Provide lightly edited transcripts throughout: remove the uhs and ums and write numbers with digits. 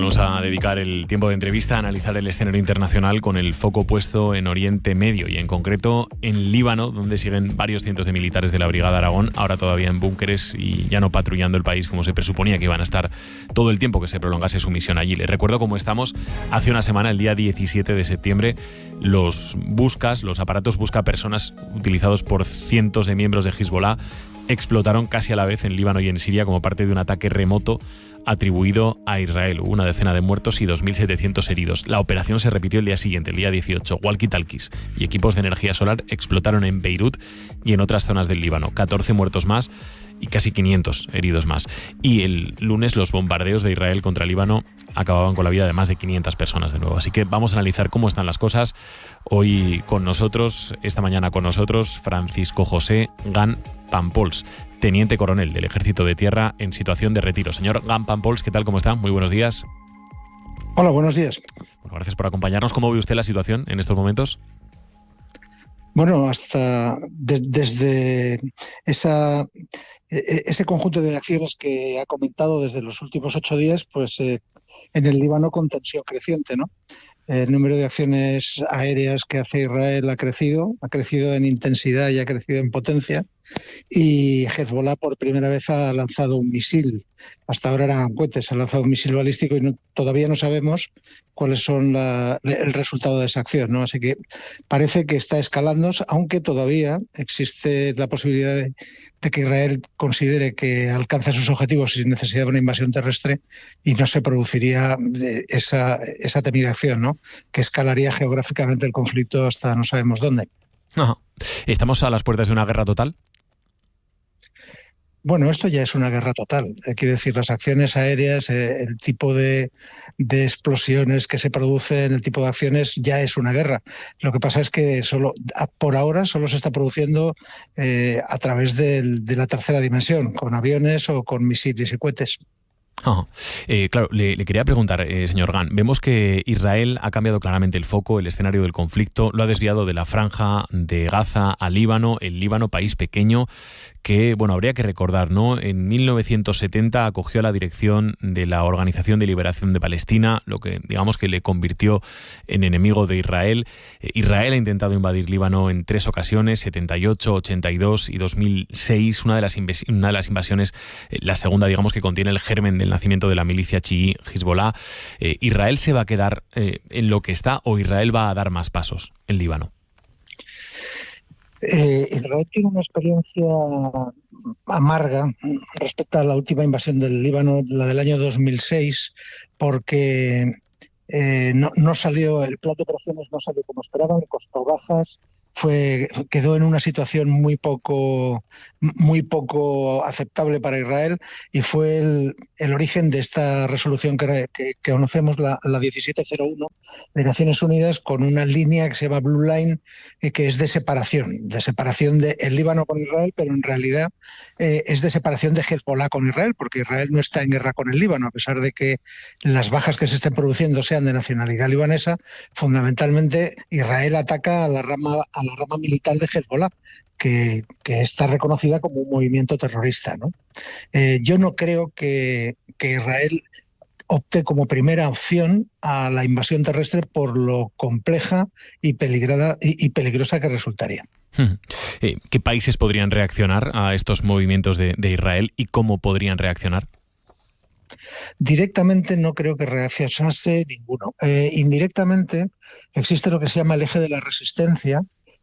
Vamos a dedicar el tiempo de entrevista a analizar el escenario internacional con el foco puesto en Oriente Medio y en concreto en Líbano, donde siguen varios cientos de militares de la Brigada Aragón, ahora todavía en búnkeres y ya no patrullando el país como se presuponía que iban a estar todo el tiempo que se prolongase su misión allí. Les recuerdo cómo estamos hace una semana, el día 17 de septiembre, los aparatos busca personas utilizados por cientos de miembros de Hezbollah explotaron casi a la vez en Líbano y en Siria como parte de un ataque remoto atribuido a Israel. Hubo una decena de muertos y 2.700 heridos. La operación se repitió el día siguiente, el día 18. Walkie-talkies y equipos de energía solar explotaron en Beirut y en otras zonas del Líbano. 14 muertos más y casi 500 heridos más. Y el lunes los bombardeos de Israel contra Líbano acababan con la vida de más de 500 personas de nuevo. Así que vamos a analizar cómo están las cosas. Hoy con nosotros, esta mañana con nosotros, Francisco José Gant Pampols, teniente coronel del Ejército de Tierra en situación de retiro. Señor Gant Pampols, ¿qué tal? ¿Cómo está? Muy buenos días. Hola, buenos días. Bueno, gracias por acompañarnos. ¿Cómo ve usted la situación en estos momentos? Bueno, hasta desde ese conjunto de acciones que ha comentado desde los últimos 8 días, pues en el Líbano con tensión creciente, ¿no? El número de acciones aéreas que hace Israel ha crecido en intensidad y ha crecido en potencia. Y Hezbollah por primera vez ha lanzado un misil. Hasta ahora eran cohetes, ha lanzado un misil balístico y todavía no sabemos cuáles son el resultado de esa acción, ¿no? Así que parece que está escalando, aunque todavía existe la posibilidad de que Israel considere que alcanza sus objetivos sin necesidad de una invasión terrestre y no se produciría esa temida acción, ¿no? Que escalaría geográficamente el conflicto hasta no sabemos dónde. Ajá. ¿Estamos a las puertas de una guerra total? Bueno, esto ya es una guerra total. Quiero decir, las acciones aéreas, el tipo de explosiones que se producen, el tipo de acciones, ya es una guerra. Lo que pasa es que por ahora solo se está produciendo a través de la tercera dimensión, con aviones o con misiles y cohetes. Claro, le quería preguntar, señor Gant, vemos que Israel ha cambiado claramente el foco, el escenario del conflicto, lo ha desviado de la franja de Gaza a Líbano, el Líbano, país pequeño, que, bueno, habría que recordar, ¿no? En 1970 acogió a la dirección de la Organización de Liberación de Palestina, lo que digamos que le convirtió en enemigo de Israel. Israel ha intentado invadir Líbano en 3 ocasiones, 78, 82 y 2006, una de las invasiones, la segunda, digamos, que contiene el germen del nacimiento de la milicia chií Hezbollah. ¿Israel se va a quedar en lo que está o Israel va a dar más pasos en Líbano? Israel tiene una experiencia amarga respecto a la última invasión del Líbano, la del año 2006, porque no salió, el plan de operaciones no salió como esperaban, le costó bajas, quedó en una situación muy poco aceptable para Israel y fue el origen de esta resolución que conocemos, la 1701 de Naciones Unidas, con una línea que se llama Blue Line, que es de separación del Líbano con Israel, pero en realidad es de separación de Hezbollah con Israel, porque Israel no está en guerra con el Líbano, a pesar de que las bajas que se estén produciendo sean de nacionalidad libanesa. Fundamentalmente Israel ataca a la rama militar de Hezbollah, que está reconocida como un movimiento terrorista, ¿no? Yo no creo que Israel opte como primera opción a la invasión terrestre por lo compleja y peligrosa que resultaría. ¿Qué países podrían reaccionar a estos movimientos de Israel y cómo podrían reaccionar? Directamente no creo que reaccionase ninguno. Indirectamente existe lo que se llama el eje de la resistencia,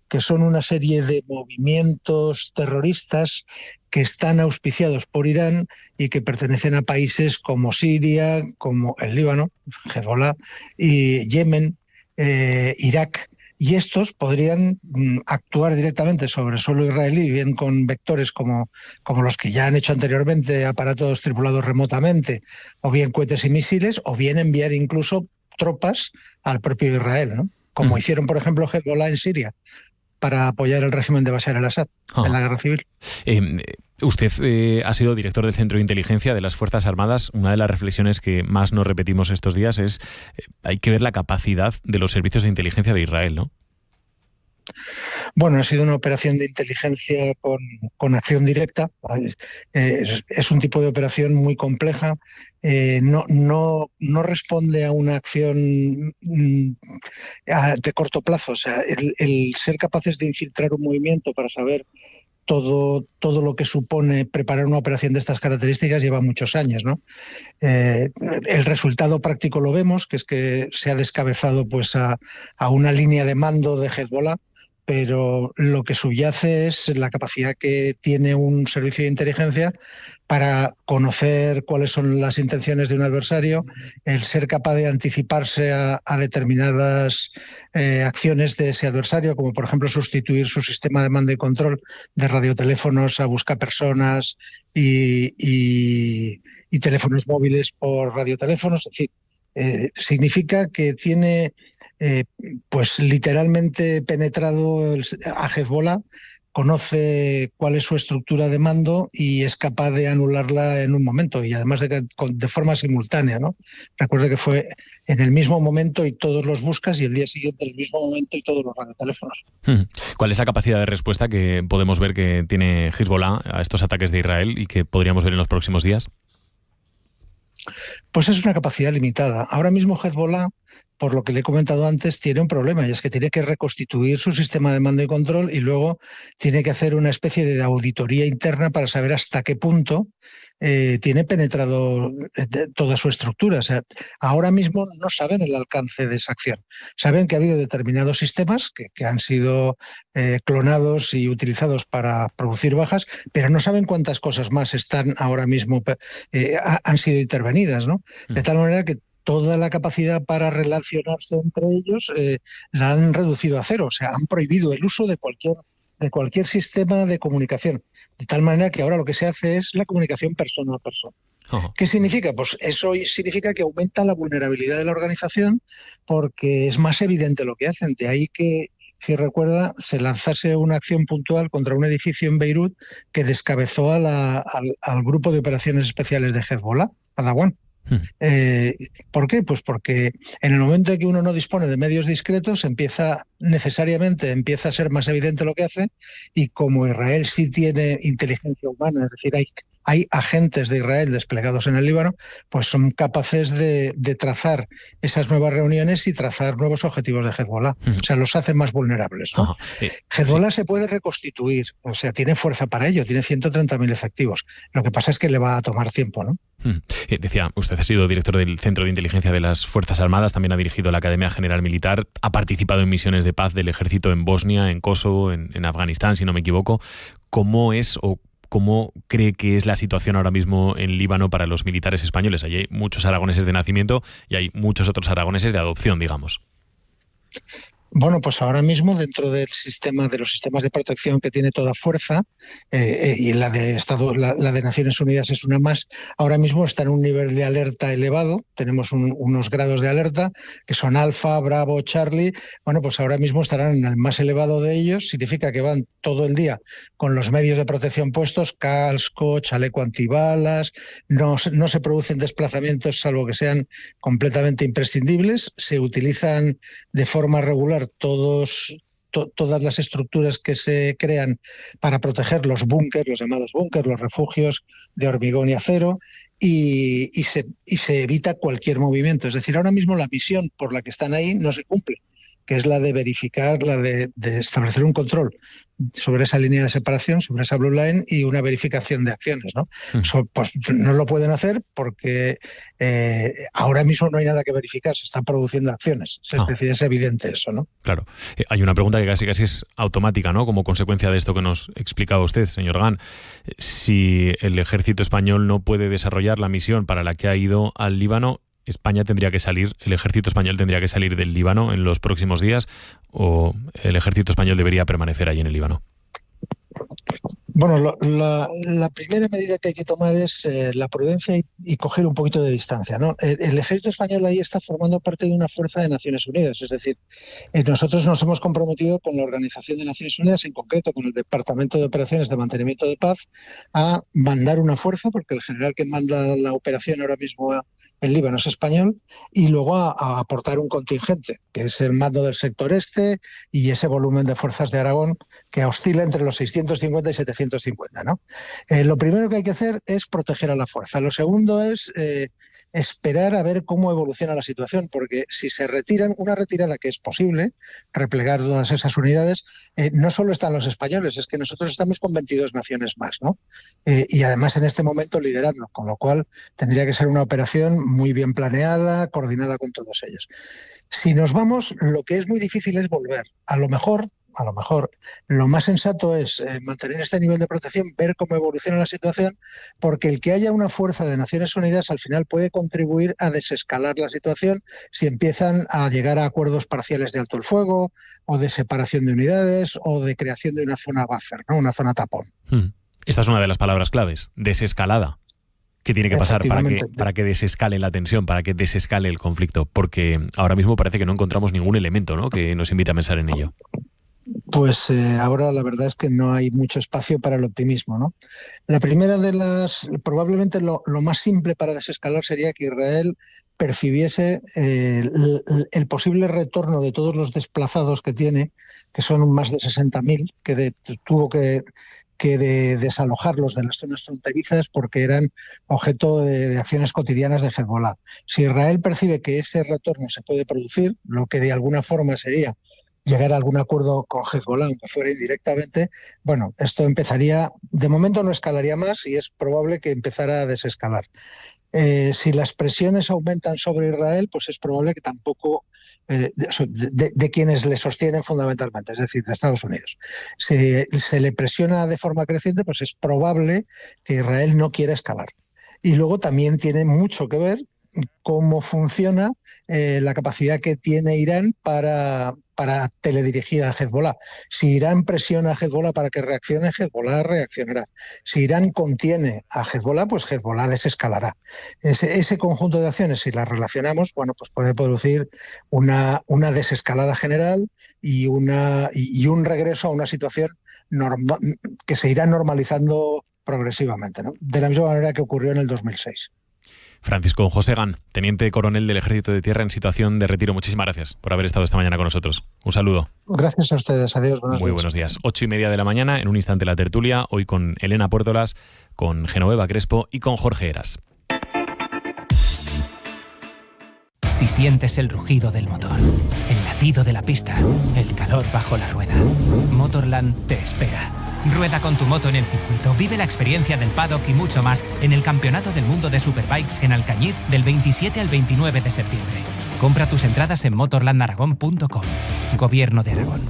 que son una serie de movimientos terroristas que están auspiciados por Irán y que pertenecen a países como Siria, como el Líbano, Hezbollah, y Yemen, Irak. Y estos podrían actuar directamente sobre suelo israelí, bien con vectores como los que ya han hecho anteriormente, aparatos tripulados remotamente, o bien cohetes y misiles, o bien enviar incluso tropas al propio Israel, ¿no? Como hicieron, por ejemplo, Hezbollah en Siria, para apoyar el régimen de Bashar al-Assad en la guerra civil. Usted ha sido director del Centro de Inteligencia de las Fuerzas Armadas. Una de las reflexiones que más nos repetimos estos días es hay que ver la capacidad de los servicios de inteligencia de Israel, ¿no? Bueno, ha sido una operación de inteligencia con acción directa. Es un tipo de operación muy compleja. No responde a una acción de corto plazo. O sea, el ser capaces de infiltrar un movimiento para saber todo lo que supone preparar una operación de estas características lleva muchos años, ¿no? El resultado práctico lo vemos, que es que se ha descabezado pues a una línea de mando de Hezbollah, pero lo que subyace es la capacidad que tiene un servicio de inteligencia para conocer cuáles son las intenciones de un adversario, el ser capaz de anticiparse a determinadas acciones de ese adversario, como por ejemplo sustituir su sistema de mando y control de radioteléfonos a buscar personas y teléfonos móviles por radioteléfonos. En fin, significa que tiene pues literalmente penetrado a Hezbollah, conoce cuál es su estructura de mando y es capaz de anularla en un momento, y además de forma simultánea, ¿no? Recuerde que fue en el mismo momento y todos los buscas, y el día siguiente en el mismo momento y todos los radioteléfonos. ¿Cuál es la capacidad de respuesta que podemos ver que tiene Hezbollah a estos ataques de Israel y que podríamos ver en los próximos días? Pues es una capacidad limitada. Ahora mismo Hezbollah, por lo que le he comentado antes, tiene un problema, y es que tiene que reconstituir su sistema de mando y control, y luego tiene que hacer una especie de auditoría interna para saber hasta qué punto tiene penetrado toda su estructura. O sea, ahora mismo no saben el alcance de esa acción. Saben que ha habido determinados sistemas que han sido clonados y utilizados para producir bajas, pero no saben cuántas cosas más están ahora mismo han sido intervenidas, ¿no? De tal manera que toda la capacidad para relacionarse entre ellos la han reducido a cero. O sea, han prohibido el uso de cualquier sistema de comunicación, de tal manera que ahora lo que se hace es la comunicación persona a persona. ¿Qué significa? Pues eso significa que aumenta la vulnerabilidad de la organización, porque es más evidente lo que hacen. De ahí que, si recuerda, se lanzase una acción puntual contra un edificio en Beirut que descabezó al grupo de operaciones especiales de Hezbollah, a Dawan. ¿Por qué? Pues porque en el momento en que uno no dispone de medios discretos, necesariamente empieza a ser más evidente lo que hace, y como Israel sí tiene inteligencia humana, es decir, hay agentes de Israel desplegados en el Líbano, pues son capaces de trazar esas nuevas reuniones y trazar nuevos objetivos de Hezbollah. O sea, los hace más vulnerables, ¿no? Hezbollah se puede reconstituir, o sea, tiene fuerza para ello, tiene 130.000 efectivos. Lo que pasa es que le va a tomar tiempo, ¿no? Decía, usted ha sido director del Centro de Inteligencia de las Fuerzas Armadas, también ha dirigido la Academia General Militar, ha participado en misiones de paz del ejército en Bosnia, en Kosovo, en Afganistán, si no me equivoco. ¿Cómo es o cómo cree que es la situación ahora mismo en Líbano para los militares españoles? Allí hay muchos aragoneses de nacimiento y hay muchos otros aragoneses de adopción, digamos. Bueno, pues ahora mismo dentro del sistema, de los sistemas de protección que tiene toda fuerza, y la de Naciones Unidas es una más, ahora mismo está en un nivel de alerta elevado. Tenemos unos grados de alerta que son Alfa, Bravo, Charlie. Bueno, pues ahora mismo estarán en el más elevado de ellos. Significa que van todo el día con los medios de protección puestos, casco, chaleco antibalas, no se producen desplazamientos salvo que sean completamente imprescindibles, se utilizan de forma regular todas las estructuras que se crean para proteger los búnkers, los llamados búnkers, los refugios de hormigón y acero, y se evita cualquier movimiento. Es decir, ahora mismo la misión por la que están ahí no se cumple, que es la de verificar, la de establecer un control sobre esa línea de separación, sobre esa blue line, y una verificación de acciones, ¿no? Pues no lo pueden hacer porque ahora mismo no hay nada que verificar, se están produciendo acciones. Es decir, es evidente eso, ¿no? Claro. Hay una pregunta que casi es automática, ¿no? Como consecuencia de esto que nos explicaba usted, señor Ghan. Si el ejército español no puede desarrollar la misión para la que ha ido al Líbano, España tendría que salir, el ejército español tendría que salir del Líbano en los próximos días, o el ejército español debería permanecer allí en el Líbano. Bueno, la primera medida que hay que tomar es la prudencia y coger un poquito de distancia, ¿no? El ejército español ahí está formando parte de una fuerza de Naciones Unidas, es decir, nosotros nos hemos comprometido con la Organización de Naciones Unidas, en concreto con el Departamento de Operaciones de Mantenimiento de Paz, a mandar una fuerza, porque el general que manda la operación ahora mismo en Líbano es español, y luego a aportar un contingente, que es el mando del sector este y ese volumen de fuerzas de Aragón que oscila entre los 650 y 750, ¿no? Lo primero que hay que hacer es proteger a la fuerza. Lo segundo es esperar a ver cómo evoluciona la situación, porque si se retiran, una retirada que es posible, replegar todas esas unidades, no solo están los españoles, es que nosotros estamos con 22 naciones más, ¿no? Y además en este momento liderando, con lo cual tendría que ser una operación muy bien planeada, coordinada con todos ellos. Si nos vamos, lo que es muy difícil es volver. A lo mejor lo más sensato es mantener este nivel de protección, ver cómo evoluciona la situación, porque el que haya una fuerza de Naciones Unidas al final puede contribuir a desescalar la situación si empiezan a llegar a acuerdos parciales de alto el fuego o de separación de unidades o de creación de una zona buffer, ¿no? Una zona tapón. Esta es una de las palabras claves, desescalada. ¿Qué tiene que pasar para que desescale la tensión, para que desescale el conflicto? Porque ahora mismo parece que no encontramos ningún elemento, ¿no?, que nos invite a pensar en ello. Pues ahora la verdad es que no hay mucho espacio para el optimismo, ¿no? La primera de las, probablemente lo más simple para desescalar sería que Israel percibiese el posible retorno de todos los desplazados que tiene, que son más de 60.000, que tuvo que desalojarlos de las zonas fronterizas porque eran objeto de acciones cotidianas de Hezbollah. Si Israel percibe que ese retorno se puede producir, lo que de alguna forma sería llegar a algún acuerdo con Hezbollah, aunque fuera indirectamente, bueno, esto empezaría, de momento no escalaría más y es probable que empezara a desescalar. Si las presiones aumentan sobre Israel, pues es probable que tampoco de quienes le sostienen fundamentalmente, es decir, de Estados Unidos. Si se le presiona de forma creciente, pues es probable que Israel no quiera escalar. Y luego también tiene mucho que ver cómo funciona la capacidad que tiene Irán para teledirigir a Hezbollah. Si Irán presiona a Hezbollah para que reaccione, Hezbollah reaccionará. Si Irán contiene a Hezbollah, pues Hezbollah desescalará. Ese conjunto de acciones, si las relacionamos, bueno, pues puede producir una desescalada general y un regreso a una situación que se irá normalizando progresivamente, ¿no? De la misma manera que ocurrió en el 2006. Francisco José Gán, teniente coronel del Ejército de Tierra en situación de retiro. Muchísimas gracias por haber estado esta mañana con nosotros. Un saludo. Gracias a ustedes. Adiós. Muy buenos días. 8:30 de la mañana, en un instante la tertulia, hoy con Elena Puertolas, con Genoveva Crespo y con Jorge Heras. Si sientes el rugido del motor, el latido de la pista, el calor bajo la rueda, Motorland te espera. Rueda con tu moto en el circuito, vive la experiencia del paddock y mucho más en el Campeonato del Mundo de Superbikes en Alcañiz del 27 al 29 de septiembre. Compra tus entradas en motorlandaragón.com. Gobierno de Aragón.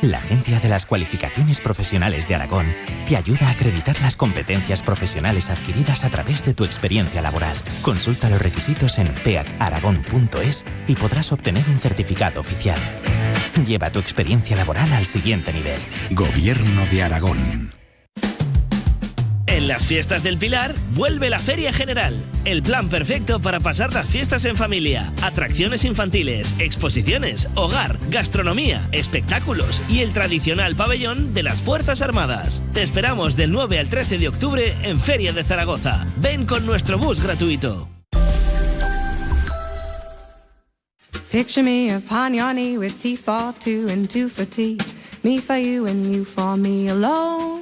La Agencia de las Cualificaciones Profesionales de Aragón te ayuda a acreditar las competencias profesionales adquiridas a través de tu experiencia laboral. Consulta los requisitos en peacaragón.es y podrás obtener un certificado oficial. Lleva tu experiencia laboral al siguiente nivel. Gobierno de Aragón. En las fiestas del Pilar, vuelve la Feria General. El plan perfecto para pasar las fiestas en familia. Atracciones infantiles, exposiciones, hogar, gastronomía, espectáculos y el tradicional pabellón de las Fuerzas Armadas. Te esperamos del 9 al 13 de octubre en Feria de Zaragoza. Ven con nuestro bus gratuito. Picture me upon your knee with tea for two and two for tea. Me for you and you for me alone.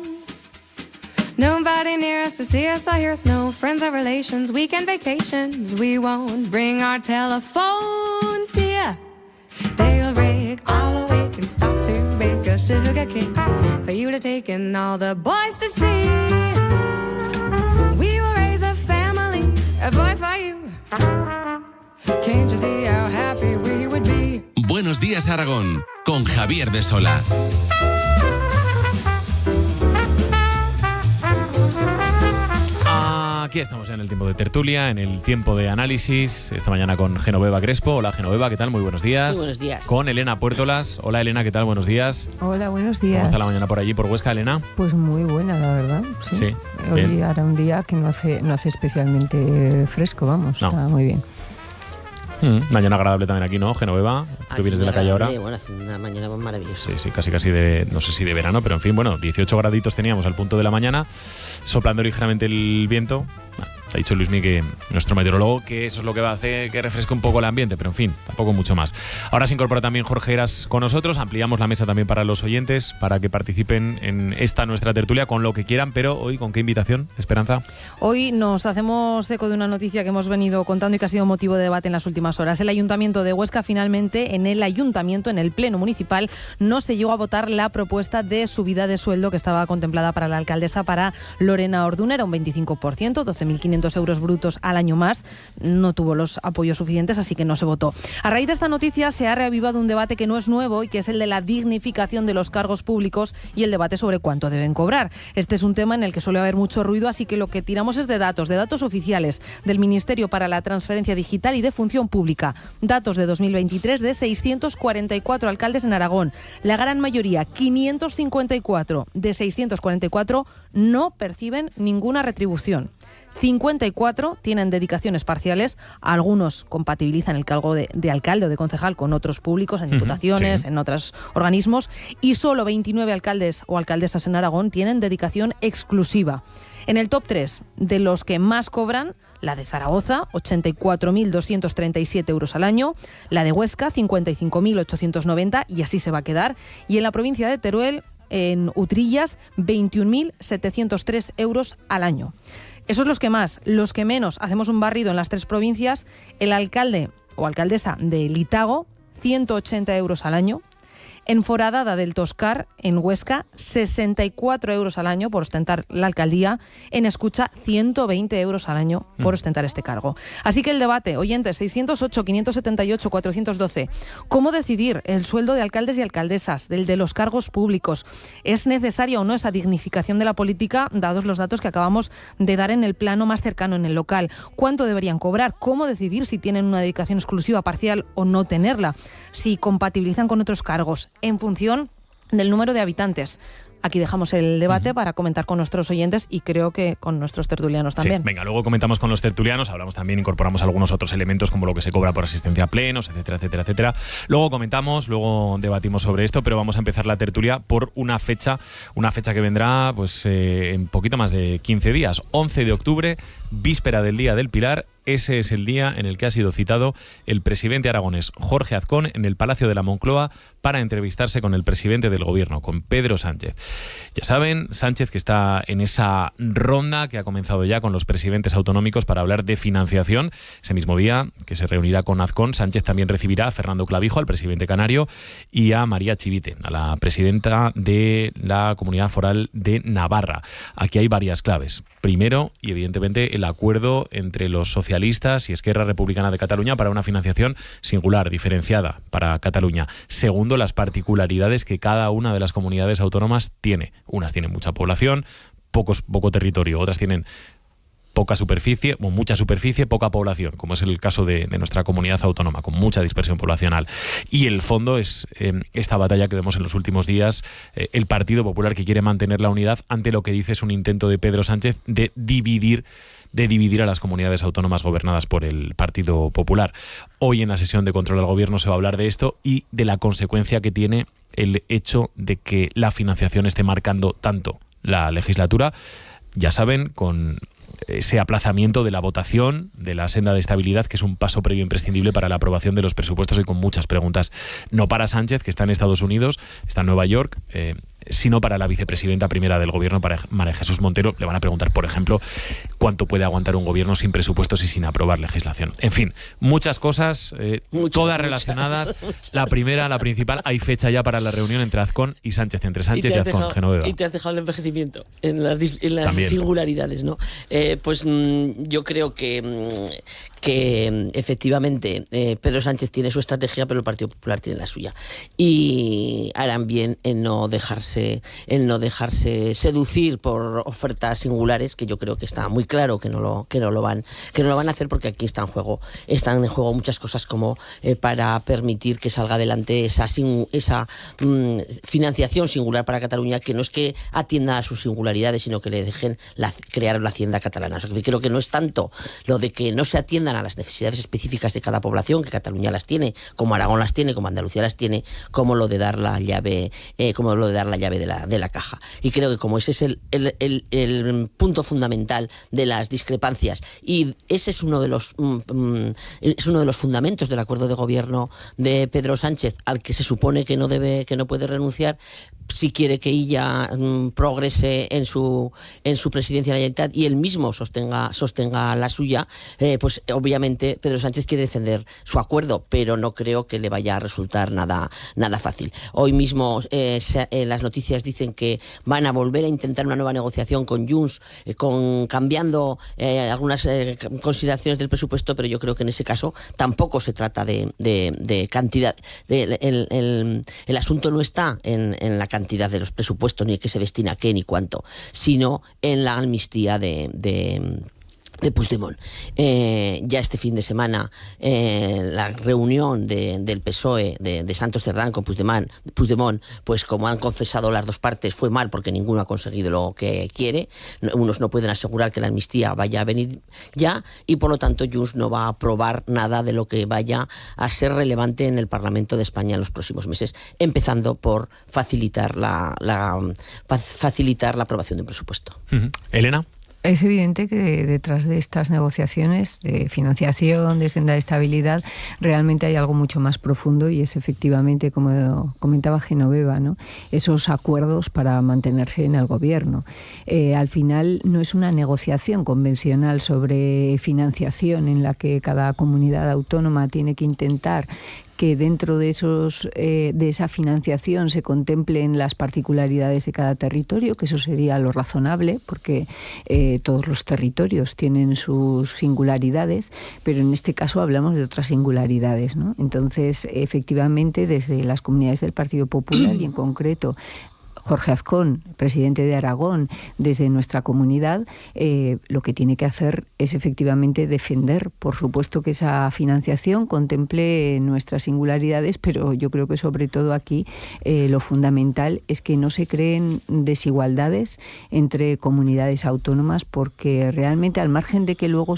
Nobody near us to see us or hear us, no friends or relations, weekend vacations. We won't bring our telephone, dear. They'll rig all awake and stop to bake a sugar cake for you to take and all the boys to see. We will raise a family, a boy for you. Can't you see how happy we would be? Buenos días, Aragón, con Javier de Sola. aquí estamos en el tiempo de tertulia, en el tiempo de análisis, esta mañana con Genoveva Crespo. Hola Genoveva, ¿qué tal? Muy buenos días. Muy buenos días. Con Elena Puertolas. Hola Elena, ¿qué tal? Buenos días. Hola, buenos días. ¿Cómo está la mañana por allí, por Huesca, Elena? Pues muy buena, la verdad. Sí. Hoy hará un día que no hace especialmente fresco, vamos, está muy bien. Mañana agradable también aquí, ¿no, Genoveva? Tú vienes de la calle ahora. Bueno, hace una mañana maravillosa. Sí, casi de, no sé si de verano, pero en fin, bueno, 18 graditos teníamos al punto de la mañana, soplando ligeramente el viento. Ha dicho Luismi, que nuestro meteorólogo, que eso es lo que va a hacer que refresque un poco el ambiente, pero en fin, tampoco mucho más. Ahora se incorpora también Jorge Heras con nosotros, ampliamos la mesa también para los oyentes, para que participen en esta nuestra tertulia con lo que quieran, pero hoy, ¿con qué invitación, Esperanza? Hoy nos hacemos eco de una noticia que hemos venido contando y que ha sido motivo de debate en las últimas horas. El Ayuntamiento de Huesca, finalmente, en el Pleno Municipal, no se llegó a votar la propuesta de subida de sueldo que estaba contemplada para la alcaldesa, para Lorena Ordunera, un 25%, 12.500 euros brutos al año más. No tuvo los apoyos suficientes, así que no se votó. A raíz de esta noticia se ha reavivado un debate que no es nuevo y que es el de la dignificación de los cargos públicos y el debate sobre cuánto deben cobrar. Este es un tema en el que suele haber mucho ruido, así que lo que tiramos es de datos oficiales del Ministerio para la Transferencia Digital y de Función Pública. Datos de 2023 de 644 alcaldes en Aragón. La gran mayoría, 554 de 644, no perciben ninguna retribución. 54 tienen dedicaciones parciales, algunos compatibilizan el cargo de alcalde o de concejal con otros públicos, en diputaciones, en otros organismos, y solo 29 alcaldes o alcaldesas en Aragón tienen dedicación exclusiva. En el top 3 de los que más cobran, la de Zaragoza, 84.237 euros al año, la de Huesca, 55.890, y así se va a quedar, y en la provincia de Teruel, en Utrillas, 21.703 euros al año. Esos los que más. Los que menos, hacemos un barrido en las 3 provincias. El alcalde o alcaldesa de Litago, 180 euros al año. En Foradada del Toscar, en Huesca, 64 euros al año por ostentar la alcaldía. En Escucha, 120 euros al año por ostentar este cargo. Así que el debate, oyentes, 608, 578, 412. ¿Cómo decidir el sueldo de alcaldes y alcaldesas, del de los cargos públicos? ¿Es necesaria o no esa dignificación de la política, dados los datos que acabamos de dar en el plano más cercano, en el local? ¿Cuánto deberían cobrar? ¿Cómo decidir si tienen una dedicación exclusiva, parcial o no tenerla? Si compatibilizan con otros cargos, en función del número de habitantes. Aquí dejamos el debate para comentar con nuestros oyentes y creo que con nuestros tertulianos también. Sí, venga, luego comentamos con los tertulianos, hablamos también, incorporamos algunos otros elementos como lo que se cobra por asistencia a plenos, etcétera, etcétera, etcétera. Luego comentamos, luego debatimos sobre esto, pero vamos a empezar la tertulia por una fecha que vendrá pues en poquito más de 15 días, 11 de octubre, víspera del Día del Pilar. Ese es el día en el que ha sido citado el presidente aragonés Jorge Azcón en el Palacio de la Moncloa para entrevistarse con el presidente del gobierno, con Pedro Sánchez. Ya saben, Sánchez que está en esa ronda que ha comenzado ya con los presidentes autonómicos para hablar de financiación. Ese mismo día que se reunirá con Azcón, Sánchez también recibirá a Fernando Clavijo, al presidente canario, y a María Chivite, a la presidenta de la Comunidad Foral de Navarra. Aquí hay varias claves. Primero, y evidentemente, el acuerdo entre los socialistas y Esquerra Republicana de Cataluña para una financiación singular, diferenciada para Cataluña. Segundo, las particularidades que cada una de las comunidades autónomas tiene. Unas tienen mucha población, poco territorio, otras tienen poca superficie, o mucha superficie, poca población, como es el caso de nuestra comunidad autónoma, con mucha dispersión poblacional. Y el fondo es esta batalla que vemos en los últimos días, el Partido Popular, que quiere mantener la unidad ante lo que dice es un intento de Pedro Sánchez de dividir a las comunidades autónomas gobernadas por el Partido Popular. Hoy en la sesión de control al gobierno se va a hablar de esto y de la consecuencia que tiene el hecho de que la financiación esté marcando tanto la legislatura, ya saben, con ese aplazamiento de la votación de la senda de estabilidad, que es un paso previo imprescindible para la aprobación de los presupuestos, y con muchas preguntas, no para Sánchez, que está en Estados Unidos, está en Nueva York, sino para la vicepresidenta primera del gobierno, para María Jesús Montero. Le van a preguntar, por ejemplo, cuánto puede aguantar un gobierno sin presupuestos y sin aprobar legislación. En fin, muchas cosas, todas relacionadas. Muchas. La primera, la principal, hay fecha ya para la reunión entre Azcón y Sánchez, entre Sánchez y Azcón, Genoveva. Y te has dejado el envejecimiento en las singularidades, ¿no? Pues yo creo que efectivamente Pedro Sánchez tiene su estrategia, pero el Partido Popular tiene la suya. Y harán bien en no dejarse seducir por ofertas singulares, que yo creo que está muy claro que no lo van a hacer, porque aquí están en juego muchas cosas, como para permitir que salga adelante esa financiación singular para Cataluña, que no es que atienda a sus singularidades, sino que le dejen crear la hacienda catalana. O sea, que creo que no es tanto lo de que no se atiendan a las necesidades específicas de cada población, que Cataluña las tiene, como Aragón las tiene, como Andalucía las tiene, como lo de dar la llave de la caja. Y creo que como ese es el punto fundamental de las discrepancias, y ese es uno de los fundamentos del acuerdo de gobierno de Pedro Sánchez, al que se supone que no puede renunciar si quiere que ella progrese en su presidencia de la Generalitat y él mismo sostenga la suya, pues obviamente Pedro Sánchez quiere defender su acuerdo, pero no creo que le vaya a resultar nada fácil. Hoy mismo las noticias dicen que van a volver a intentar una nueva negociación con Junts, cambiando algunas consideraciones del presupuesto, pero yo creo que en ese caso tampoco se trata de cantidad. El asunto no está en la cantidad de los presupuestos, ni que se destina a qué ni cuánto, sino en la amnistía de Puigdemont. Ya este fin de semana la reunión del PSOE de Santos Cerdán con Puigdemont, pues como han confesado las dos partes, fue mal, porque ninguno ha conseguido lo que quiere. Unos no pueden asegurar que la amnistía vaya a venir ya, y por lo tanto Junts no va a aprobar nada de lo que vaya a ser relevante en el Parlamento de España en los próximos meses, empezando por facilitar la aprobación de un presupuesto. Elena. Es evidente que detrás de estas negociaciones de financiación, de senda de estabilidad, realmente hay algo mucho más profundo, y es efectivamente, como comentaba Genoveva, ¿no?, esos acuerdos para mantenerse en el gobierno. Al final no es una negociación convencional sobre financiación en la que cada comunidad autónoma tiene que intentar que dentro de esa financiación se contemplen las particularidades de cada territorio, que eso sería lo razonable, porque todos los territorios tienen sus singularidades, pero en este caso hablamos de otras singularidades, ¿no? Entonces, efectivamente, desde las comunidades del Partido Popular y en concreto Jorge Azcón, presidente de Aragón, desde nuestra comunidad, lo que tiene que hacer es efectivamente defender, por supuesto, que esa financiación contemple nuestras singularidades, pero yo creo que sobre todo aquí lo fundamental es que no se creen desigualdades entre comunidades autónomas, porque realmente, al margen de que luego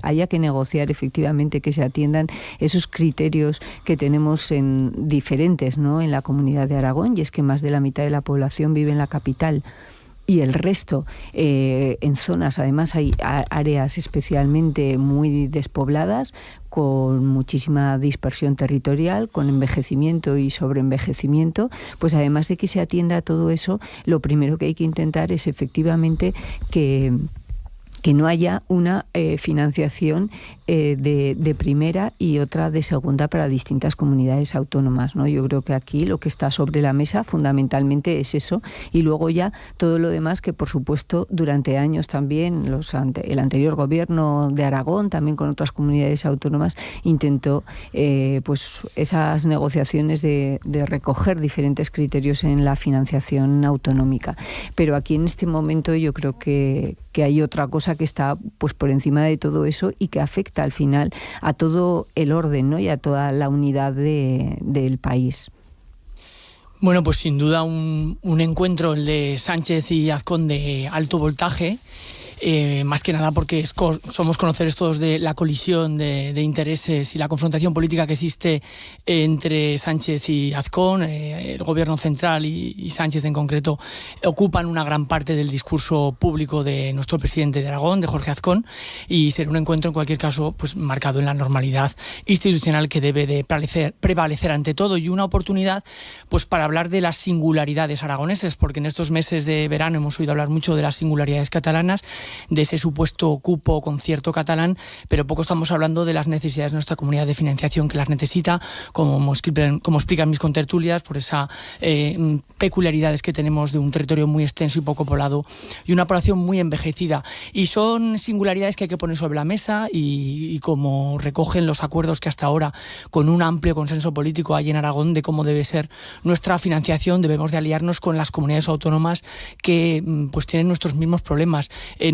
haya que negociar efectivamente que se atiendan esos criterios que tenemos diferentes, ¿no?, en la comunidad de Aragón, y es que más de la mitad de la población vive en la capital y el resto en zonas, además hay áreas especialmente muy despobladas, con muchísima dispersión territorial, con envejecimiento y sobreenvejecimiento. Pues además de que se atienda a todo eso, lo primero que hay que intentar es efectivamente que no haya una financiación de primera y otra de segunda para distintas comunidades autónomas, ¿no? Yo creo que aquí lo que está sobre la mesa fundamentalmente es eso, y luego ya todo lo demás que, por supuesto, durante años también el anterior gobierno de Aragón, también con otras comunidades autónomas, intentó pues esas negociaciones de recoger diferentes criterios en la financiación autonómica. Pero aquí en este momento yo creo que hay otra cosa que está pues por encima de todo eso y que afecta al final a todo el orden, ¿no?, y a toda la unidad del país. Bueno, pues sin duda un encuentro, el de Sánchez y Azcón, de alto voltaje. Más que nada porque somos conocedores todos de la colisión de intereses y la confrontación política que existe entre Sánchez y Azcón. El gobierno central y Sánchez en concreto ocupan una gran parte del discurso público de nuestro presidente de Aragón, de Jorge Azcón, y será un encuentro en cualquier caso pues marcado en la normalidad institucional que debe de prevalecer ante todo, y una oportunidad pues para hablar de las singularidades aragoneses, porque en estos meses de verano hemos oído hablar mucho de las singularidades catalanas, de ese supuesto cupo concierto catalán, pero poco estamos hablando de las necesidades de nuestra comunidad de financiación, que las necesita, como explican mis contertulias, por esas peculiaridades que tenemos de un territorio muy extenso y poco poblado y una población muy envejecida. Y son singularidades que hay que poner sobre la mesa, y como recogen los acuerdos que hasta ahora, con un amplio consenso político, hay en Aragón de cómo debe ser nuestra financiación, debemos de aliarnos con las comunidades autónomas que pues tienen nuestros mismos problemas.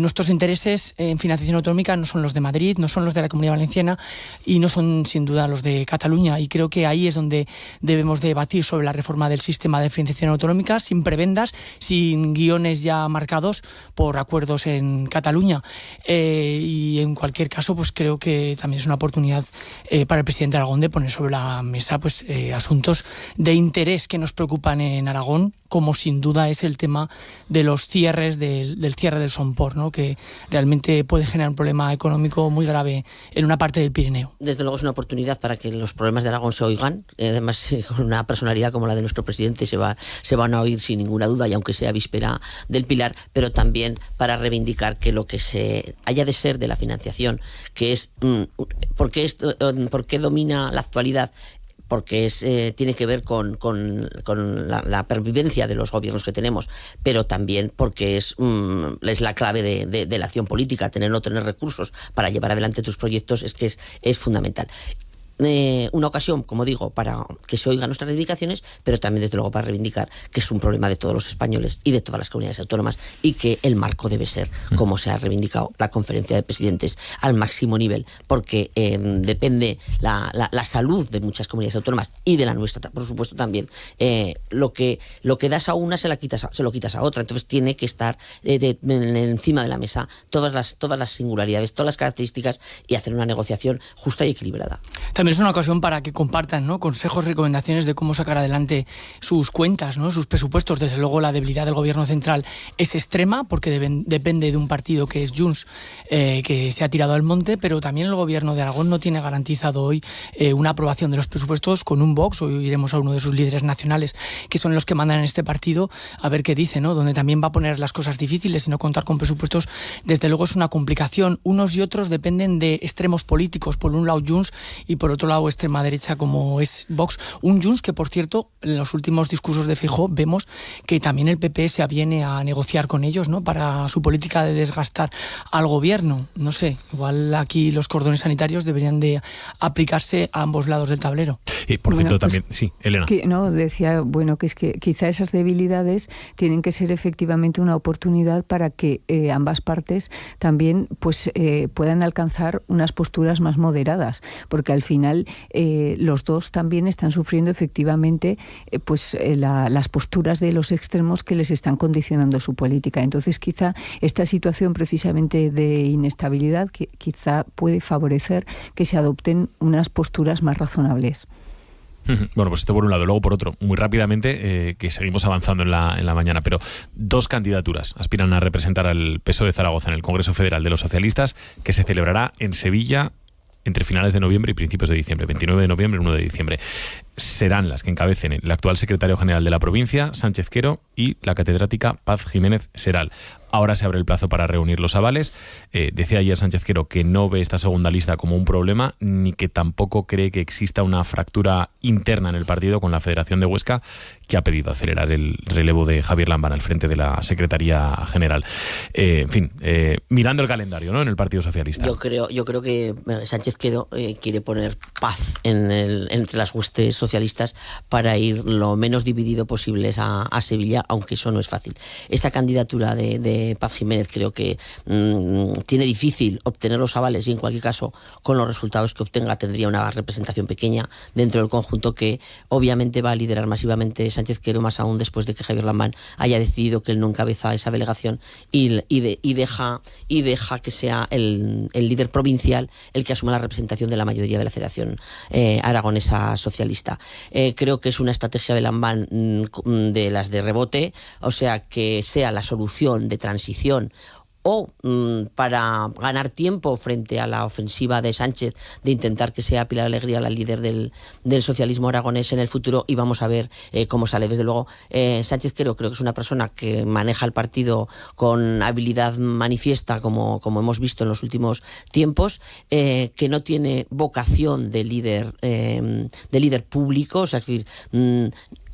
nuestros intereses en financiación autonómica no son los de Madrid, no son los de la Comunidad Valenciana y no son sin duda los de Cataluña, y creo que ahí es donde debemos debatir sobre la reforma del sistema de financiación autonómica, sin prebendas, sin guiones ya marcados por acuerdos en Cataluña, y en cualquier caso pues creo que también es una oportunidad para el presidente Aragón de poner sobre la mesa pues asuntos de interés que nos preocupan en Aragón, como sin duda es el tema de los cierres del cierre del Somport, ¿no? Que realmente puede generar un problema económico muy grave en una parte del Pirineo. Desde luego es una oportunidad para que los problemas de Aragón se oigan, además con una personalidad como la de nuestro presidente se van a oír sin ninguna duda, y aunque sea víspera del Pilar, pero también para reivindicar que lo que se haya de ser de la financiación, que es ¿por qué domina la actualidad? Porque tiene que ver con la pervivencia de los gobiernos que tenemos, pero también porque es la clave de la acción política. Tener o no tener recursos para llevar adelante tus proyectos es fundamental. Una ocasión, como digo, para que se oigan nuestras reivindicaciones, pero también desde luego para reivindicar que es un problema de todos los españoles y de todas las comunidades autónomas, y que el marco debe ser, como se ha reivindicado, la conferencia de presidentes al máximo nivel, porque depende la salud de muchas comunidades autónomas y de la nuestra, por supuesto, también. Lo que das a una se lo quitas a otra, entonces tiene que estar encima de la mesa todas las singularidades, todas las características, y hacer una negociación justa y equilibrada. También es una ocasión para que compartan, ¿no?, consejos, recomendaciones de cómo sacar adelante sus cuentas, ¿no?, sus presupuestos. Desde luego la debilidad del gobierno central es extrema, porque depende de un partido que es Junts, que se ha tirado al monte, pero también el gobierno de Aragón no tiene garantizado hoy una aprobación de los presupuestos con un Vox. Hoy iremos a uno de sus líderes nacionales, que son los que mandan en este partido, a ver qué dice, ¿no?, donde también va a poner las cosas difíciles, y no contar con presupuestos desde luego es una complicación. Unos y otros dependen de extremos políticos, por un lado Junts y por otro lado extrema derecha como es Vox. Un Junts que, por cierto, en los últimos discursos de Feijóo vemos que también el PP se aviene a negociar con ellos, ¿no?, para su política de desgastar al gobierno. No sé, igual aquí los cordones sanitarios deberían de aplicarse a ambos lados del tablero. Y por cierto, también, sí, Elena. Decía, que es que quizá esas debilidades tienen que ser efectivamente una oportunidad para que ambas partes también puedan alcanzar unas posturas más moderadas, porque al final los dos también están sufriendo efectivamente las posturas de los extremos que les están condicionando su política. Entonces quizá esta situación precisamente de inestabilidad quizá puede favorecer que se adopten unas posturas más razonables. Bueno, pues esto por un lado. Luego por otro, muy rápidamente, que seguimos avanzando en la mañana, pero dos candidaturas aspiran a representar al PSOE de Zaragoza en el Congreso Federal de los Socialistas, que se celebrará en Sevilla entre finales de noviembre y principios de diciembre, 29 de noviembre y 1 de diciembre. Serán las que encabecen el actual secretario general de la provincia, Sánchez Quero, y la catedrática Paz Jiménez Seral. Ahora se abre el plazo para reunir los avales. Decía ayer Sánchez Quero que no ve esta segunda lista como un problema, ni que tampoco cree que exista una fractura interna en el partido con la Federación de Huesca, que ha pedido acelerar el relevo de Javier Lambán al frente de la Secretaría General. Mirando el calendario, ¿no?, en el Partido Socialista. Yo creo que Sánchez Quero quiere poner paz entre las huestes socialistas para ir lo menos dividido posibles a Sevilla, aunque eso no es fácil. Esa candidatura de Paz Jiménez creo que tiene difícil obtener los avales, y en cualquier caso con los resultados que obtenga tendría una representación pequeña dentro del conjunto que obviamente va a liderar masivamente Sánchez Quero, más aún después de que Javier Lambán haya decidido que él no encabeza esa delegación y deja que sea el líder provincial el que asuma la representación de la mayoría de la Federación Aragonesa Socialista. Creo que es una estrategia de Lambán de las de rebote, o sea, que sea la solución de transición o para ganar tiempo frente a la ofensiva de Sánchez de intentar que sea Pilar Alegría la líder del socialismo aragonés en el futuro, y vamos a ver cómo sale. Desde luego, Sánchez creo que es una persona que maneja el partido con habilidad manifiesta, como hemos visto en los últimos tiempos, que no tiene vocación de líder público, o sea, es decir,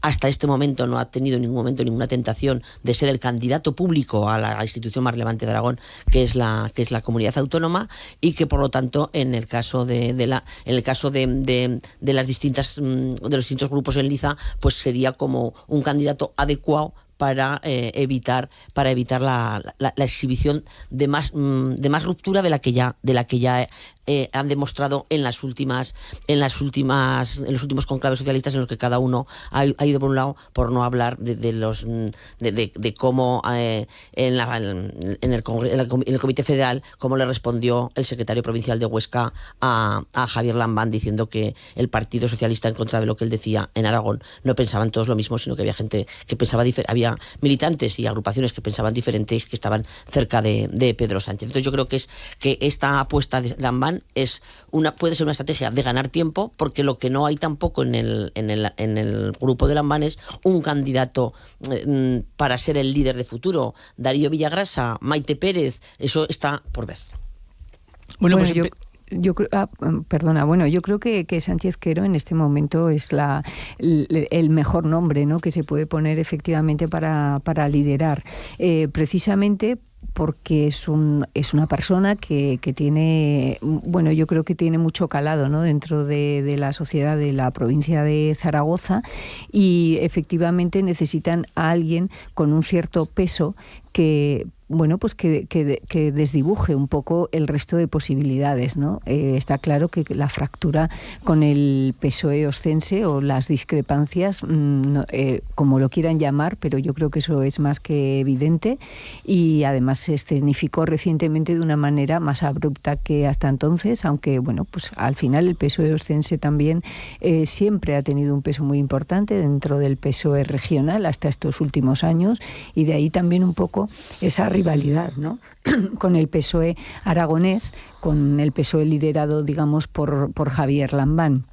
hasta este momento no ha tenido en ningún momento ninguna tentación de ser el candidato público a la institución más relevante de Aragón, que es la comunidad autónoma, y que por lo tanto en el caso de los distintos grupos en liza, pues sería como un candidato adecuado para evitar la exhibición de más ruptura de la que ya han demostrado en los últimos conclaves socialistas, en los que cada uno ha ido por un lado, por no hablar de cómo en el Comité Federal, cómo le respondió el secretario provincial de Huesca a Javier Lambán, diciendo que el Partido Socialista, en contra de lo que él decía en Aragón, no pensaban todos lo mismo, sino que había gente que pensaba diferente, había militantes y agrupaciones que pensaban diferente y que estaban cerca de Pedro Sánchez. Entonces yo creo que esta apuesta de Lambán puede ser una estrategia de ganar tiempo, porque lo que no hay tampoco en el grupo de Lambán es un candidato para ser el líder de futuro. Darío Villagrasa, Maite Pérez, eso está por ver. Bueno, pues yo creo que Sánchez Quero en este momento es el mejor nombre, ¿no?, que se puede poner efectivamente para liderar, precisamente porque es una persona que tiene, bueno, yo creo que tiene mucho calado, ¿no?, dentro de la sociedad de la provincia de Zaragoza, y efectivamente necesitan a alguien con un cierto peso que, bueno, pues que desdibuje un poco el resto de posibilidades, ¿no? Está claro que la fractura con el PSOE oscense, o las discrepancias, como lo quieran llamar, pero yo creo que eso es más que evidente, y además se escenificó recientemente de una manera más abrupta que hasta entonces, aunque, bueno, pues al final el PSOE oscense también siempre ha tenido un peso muy importante dentro del PSOE regional hasta estos últimos años, y de ahí también un poco esa rivalidad, ¿no?, con el PSOE aragonés, con el PSOE liderado, digamos, por Javier Lambán.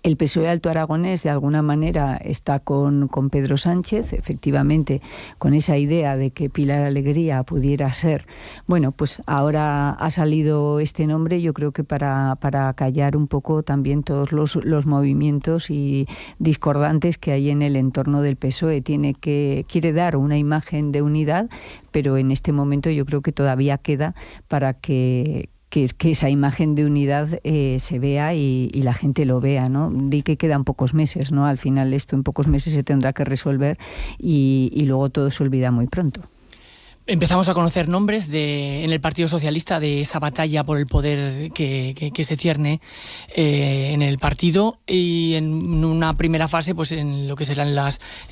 El PSOE Alto Aragonés, de alguna manera, está con Pedro Sánchez, efectivamente, con esa idea de que Pilar Alegría pudiera ser. Bueno, pues ahora ha salido este nombre, yo creo que para callar un poco también todos los movimientos y discordantes que hay en el entorno del PSOE. Quiere dar una imagen de unidad, pero en este momento yo creo que todavía queda para que esa imagen de unidad se vea y la gente lo vea, ¿no? Di que quedan pocos meses, ¿no? Al final esto en pocos meses se tendrá que resolver y luego todo se olvida muy pronto. Empezamos a conocer nombres en el Partido Socialista de esa batalla por el poder que se cierne en el partido, y en una primera fase pues en lo que serán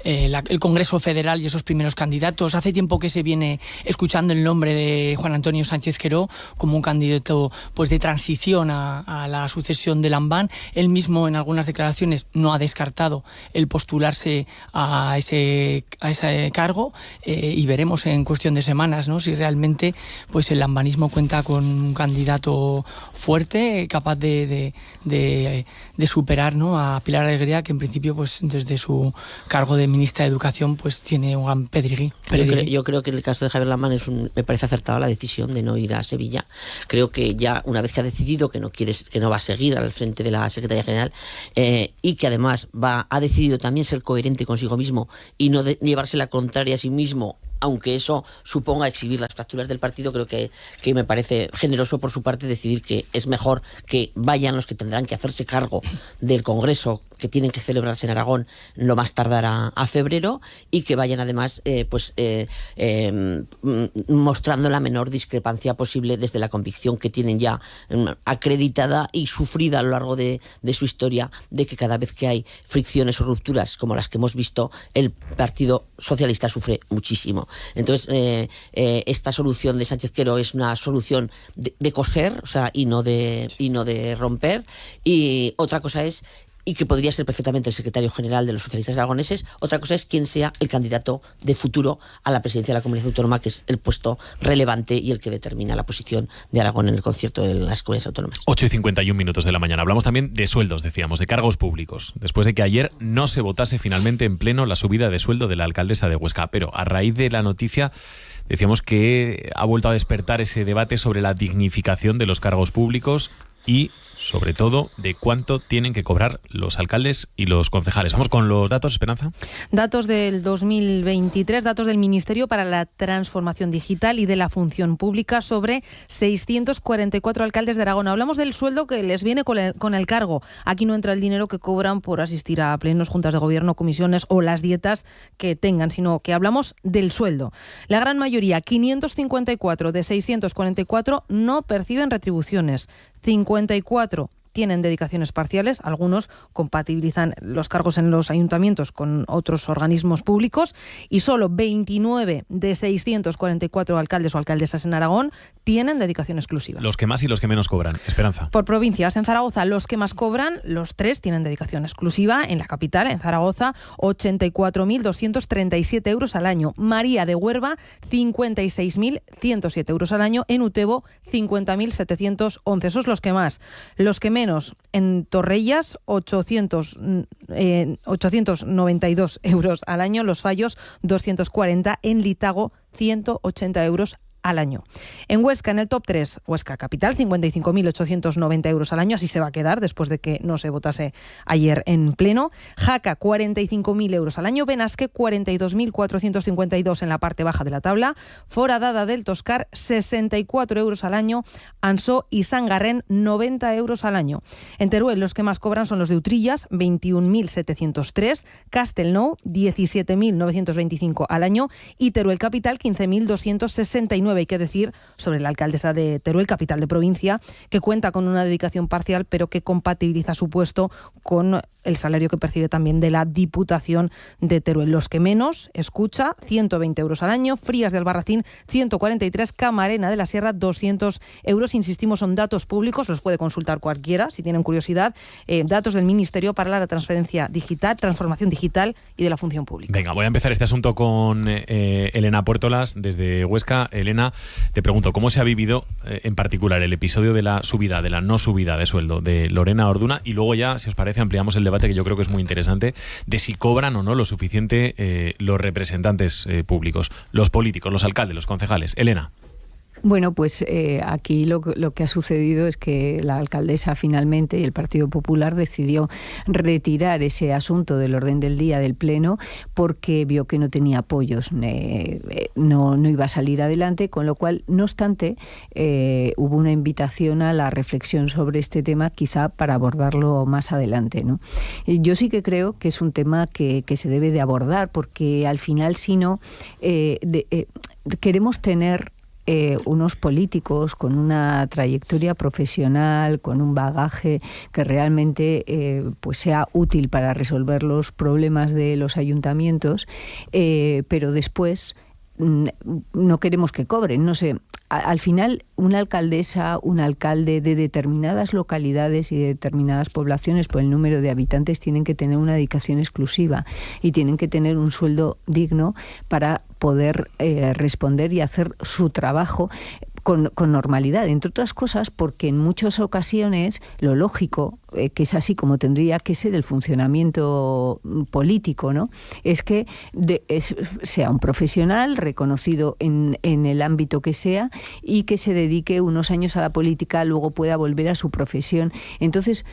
el Congreso Federal y esos primeros candidatos. Hace tiempo que se viene escuchando el nombre de Juan Antonio Sánchez Quero como un candidato pues de transición a la sucesión de Lambán. Él mismo en algunas declaraciones no ha descartado el postularse a ese cargo, y veremos en cuestión de semanas, ¿no?, si realmente pues el lambanismo cuenta con un candidato fuerte, capaz de superar, ¿no?, a Pilar Alegría, que en principio pues desde su cargo de ministra de Educación pues tiene un gran pedigrí. Yo creo que en el caso de Javier Lambán me parece acertada la decisión de no ir a Sevilla. Creo que ya una vez que ha decidido que no va a seguir al frente de la Secretaría General, y que además ha decidido también ser coherente consigo mismo y no llevarse la contraria a sí mismo, aunque eso suponga exhibir las fracturas del partido, creo que me parece generoso por su parte decidir que es mejor que vayan los que tendrán que hacerse cargo del Congreso, que tienen que celebrarse en Aragón lo más tardar a febrero, y que vayan además mostrando la menor discrepancia posible desde la convicción que tienen ya acreditada y sufrida a lo largo de su historia, de que cada vez que hay fricciones o rupturas como las que hemos visto, el Partido Socialista sufre muchísimo. Entonces esta solución de Sánchez Quero es una solución de coser, o sea, y no de romper. Y otra cosa es, y que podría ser perfectamente el secretario general de los socialistas aragoneses, otra cosa es quién sea el candidato de futuro a la presidencia de la comunidad autónoma, que es el puesto relevante y el que determina la posición de Aragón en el concierto de las comunidades autónomas. 8:51 de la mañana. Hablamos también de sueldos, decíamos, de cargos públicos, después de que ayer no se votase finalmente en pleno la subida de sueldo de la alcaldesa de Huesca. Pero a raíz de la noticia decíamos que ha vuelto a despertar ese debate sobre la dignificación de los cargos públicos y sobre todo de cuánto tienen que cobrar los alcaldes y los concejales. Vamos con los datos, Esperanza. Datos del 2023, datos del Ministerio para la Transformación Digital y de la Función Pública sobre 644 alcaldes de Aragón. Hablamos del sueldo que les viene con el cargo. Aquí no entra el dinero que cobran por asistir a plenos, juntas de gobierno, comisiones o las dietas que tengan, sino que hablamos del sueldo. La gran mayoría, 554 de 644, no perciben retribuciones. 54 tienen dedicaciones parciales, algunos compatibilizan los cargos en los ayuntamientos con otros organismos públicos y solo 29 de 644 alcaldes o alcaldesas en Aragón tienen dedicación exclusiva. Los que más y los que menos cobran, Esperanza. Por provincias, en Zaragoza los que más cobran, los 3 tienen dedicación exclusiva. En la capital, en Zaragoza, 84.237 euros al año. María de Huerva, 56.107 euros al año. En Utebo, 50.711. Esos los que más. Los que menos, en Torrellas, 892 euros al año. Los Fallos, 240. En Litago, 180 euros al año. En Huesca, en el top 3, Huesca Capital, 55.890 euros al año, así se va a quedar después de que no se votase ayer en pleno. Jaca, 45.000 euros al año. Benasque, 42.452 en la parte baja de la tabla. Foradada del Toscar, 64 euros al año. Ansó y Sangarrén, 90 euros al año. En Teruel, los que más cobran son los de Utrillas, 21.703. Castelnou, 17.925 al año. Y Teruel Capital, 15.269. Hay que decir sobre la alcaldesa de Teruel, capital de provincia, que cuenta con una dedicación parcial, pero que compatibiliza su puesto con el salario que percibe también de la Diputación de Teruel. Los que menos, escucha, 120 euros al año. Frías de Albarracín, 143. Camarena de la Sierra, 200 euros. Insistimos, son datos públicos, los puede consultar cualquiera si tienen curiosidad. Datos del Ministerio para la Transformación Digital y de la Función Pública. Venga, voy a empezar este asunto con Elena Puertolas desde Huesca. Elena, te pregunto, ¿cómo se ha vivido en particular el episodio de la subida, de la no subida de sueldo de Lorena Orduna? Y luego ya, si os parece, ampliamos el debate, que yo creo que es muy interesante, de si cobran o no lo suficiente los representantes públicos, los políticos, los alcaldes, los concejales. Elena. Bueno, pues aquí lo que ha sucedido es que la alcaldesa finalmente y el Partido Popular decidió retirar ese asunto del orden del día del Pleno porque vio que no tenía apoyos, no iba a salir adelante, con lo cual, no obstante, hubo una invitación a la reflexión sobre este tema, quizá para abordarlo más adelante, ¿no? Yo sí que creo que es un tema que se debe de abordar, porque al final, si no, queremos tener unos políticos con una trayectoria profesional, con un bagaje que realmente pues sea útil para resolver los problemas de los ayuntamientos, pero después no queremos que cobren. No sé, al final una alcaldesa, un alcalde de determinadas localidades y de determinadas poblaciones, por el número de habitantes, tienen que tener una dedicación exclusiva y tienen que tener un sueldo digno para poder responder y hacer su trabajo con normalidad, entre otras cosas porque en muchas ocasiones lo lógico, que es así como tendría que ser el funcionamiento político, ¿no?, es que sea un profesional reconocido en el ámbito que sea y que se dedique unos años a la política, luego pueda volver a su profesión. Entonces,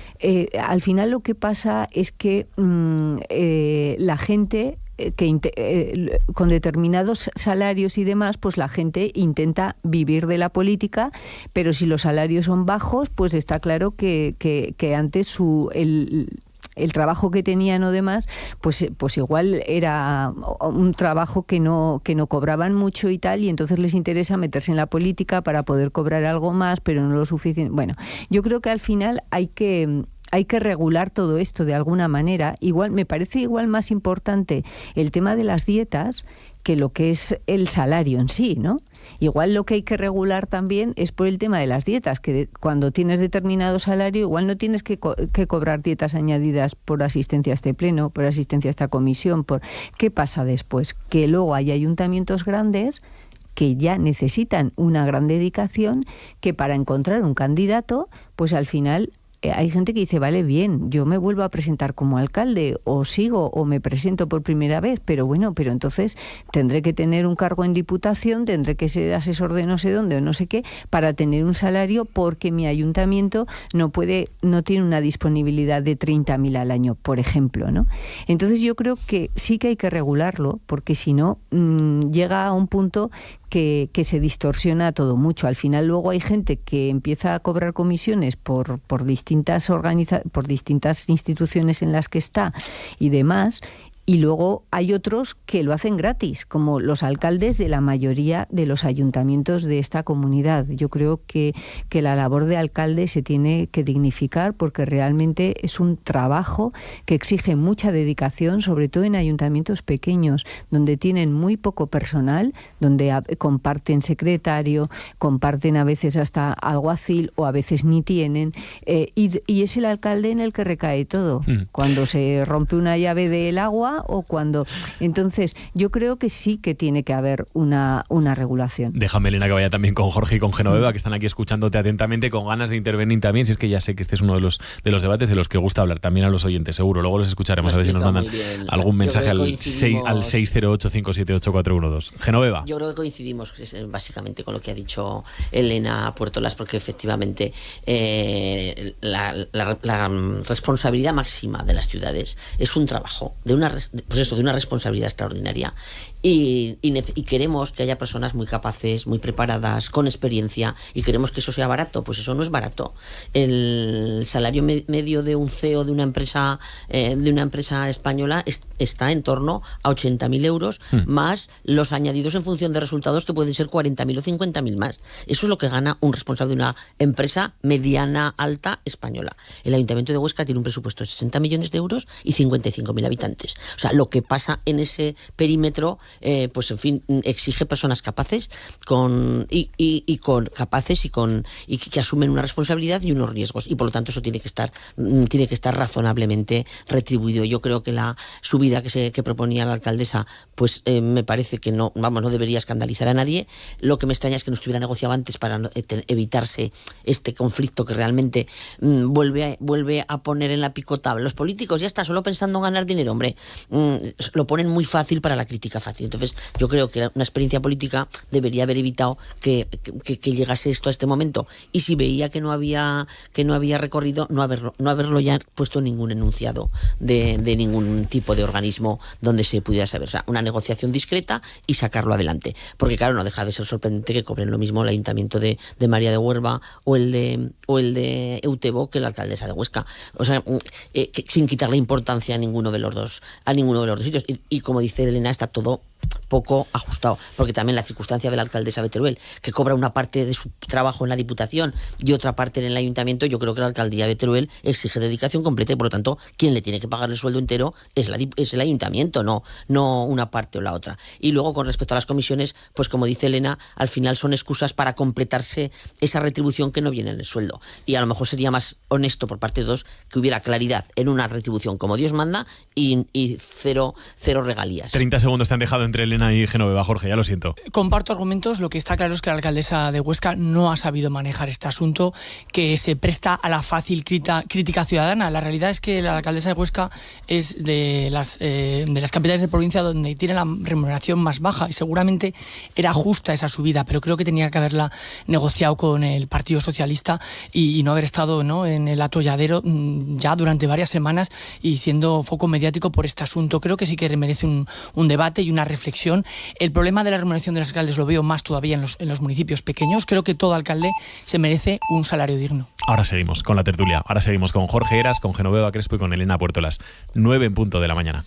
al final lo que pasa es que la gente con determinados salarios y demás, pues la gente intenta vivir de la política, pero si los salarios son bajos, pues está claro que antes el trabajo que tenían o demás, pues igual era un trabajo que no cobraban mucho y tal, y entonces les interesa meterse en la política para poder cobrar algo más, pero no lo suficiente. Bueno, yo creo que al final hay que regular todo esto de alguna manera. Igual me parece más importante el tema de las dietas que lo que es el salario en sí, ¿no? Igual lo que hay que regular también es por el tema de las dietas, que cuando tienes determinado salario igual no tienes que cobrar dietas añadidas por asistencia a este pleno, por asistencia a esta comisión. ¿Qué pasa después? Que luego hay ayuntamientos grandes que ya necesitan una gran dedicación, que para encontrar un candidato, pues al final hay gente que dice, vale, bien, yo me vuelvo a presentar como alcalde o sigo o me presento por primera vez, pero bueno, pero entonces tendré que tener un cargo en Diputación, tendré que ser asesor de no sé dónde o no sé qué para tener un salario, porque mi ayuntamiento no tiene una disponibilidad de 30.000 al año, por ejemplo, ¿no? Entonces yo creo que sí que hay que regularlo, porque si no llega a un punto que se distorsiona todo mucho. Al final luego hay gente que empieza a cobrar comisiones por distintas instituciones en las que está y demás, y luego hay otros que lo hacen gratis, como los alcaldes de la mayoría de los ayuntamientos de esta comunidad. Yo creo que la labor de alcalde se tiene que dignificar, porque realmente es un trabajo que exige mucha dedicación, sobre todo en ayuntamientos pequeños, donde tienen muy poco personal, donde comparten secretario, comparten a veces hasta alguacil o a veces ni tienen, y es el alcalde en el que recae todo. Cuando se rompe una llave del agua o cuando... Entonces, yo creo que sí que tiene que haber una regulación. Déjame, Elena, que vaya también con Jorge y con Genoveva, que están aquí escuchándote atentamente, con ganas de intervenir también, si es que ya sé que este es uno de los debates de los que gusta hablar también a los oyentes, seguro. Luego los escucharemos, a ver si nos mandan algún mensaje al 608-578-412. Genoveva. Yo creo que coincidimos básicamente con lo que ha dicho Elena Puertolas, porque efectivamente la responsabilidad máxima de las ciudades es un trabajo, de una responsabilidad extraordinaria, y queremos que haya personas muy capaces, muy preparadas, con experiencia, y queremos que eso sea barato. Pues eso no es barato. El salario medio de un CEO de una empresa española está en torno a 80.000 euros, más los añadidos en función de resultados, que pueden ser 40.000 o 50.000 más. Eso es lo que gana un responsable de una empresa mediana alta española. El Ayuntamiento de Huesca tiene un presupuesto de 60 millones de euros y 55.000 habitantes. O sea, lo que pasa en ese perímetro, pues en fin, exige personas capaces y que asumen una responsabilidad y unos riesgos, y por lo tanto eso tiene que estar razonablemente retribuido. Yo creo que la subida que proponía la alcaldesa, pues me parece que no debería escandalizar a nadie. Lo que me extraña es que no estuviera negociado antes para evitarse este conflicto que realmente vuelve a poner en la picota los políticos. Ya está, solo pensando en ganar dinero, hombre, lo ponen muy fácil para la crítica fácil. Entonces yo creo que una experiencia política debería haber evitado que llegase esto a este momento, y si veía que no había recorrido, no haberlo ya puesto ningún enunciado de ningún tipo de organismo donde se pudiera saber. O sea, una negociación discreta y sacarlo adelante, porque claro, no deja de ser sorprendente que cobren lo mismo el ayuntamiento de María de Huerva o el de Eutebo que la alcaldesa de Huesca. O sea, sin quitarle importancia a ninguno de los dos sitios, y como dice Elena, está todo poco ajustado, porque también la circunstancia de la alcaldesa de Teruel, que cobra una parte de su trabajo en la Diputación y otra parte en el Ayuntamiento. Yo creo que la alcaldía de Teruel exige dedicación completa, y por lo tanto quien le tiene que pagar el sueldo entero es el Ayuntamiento, no una parte o la otra. Y luego, con respecto a las comisiones, pues como dice Elena, al final son excusas para completarse esa retribución que no viene en el sueldo, y a lo mejor sería más honesto por parte de todos que hubiera claridad en una retribución como Dios manda y cero regalías. 30 segundos te han dejado entre Elena y Genoveva. Jorge, ya lo siento. Comparto argumentos. Lo que está claro es que la alcaldesa de Huesca no ha sabido manejar este asunto, que se presta a la fácil crítica ciudadana. La realidad es que la alcaldesa de Huesca es de las capitales de provincia donde tiene la remuneración más baja, y seguramente era justa esa subida, pero creo que tenía que haberla negociado con el Partido Socialista y no haber estado, ¿no?, en el atolladero ya durante varias semanas y siendo foco mediático por este asunto. Creo que sí que merece un debate y una reflexión. El problema de la remuneración de los alcaldes lo veo más todavía en los municipios pequeños. Creo que todo alcalde se merece un salario digno. Ahora seguimos con la tertulia. Ahora seguimos con Jorge Heras, con Genoveva Crespo y con Elena Puertolas. 9:00 de la mañana.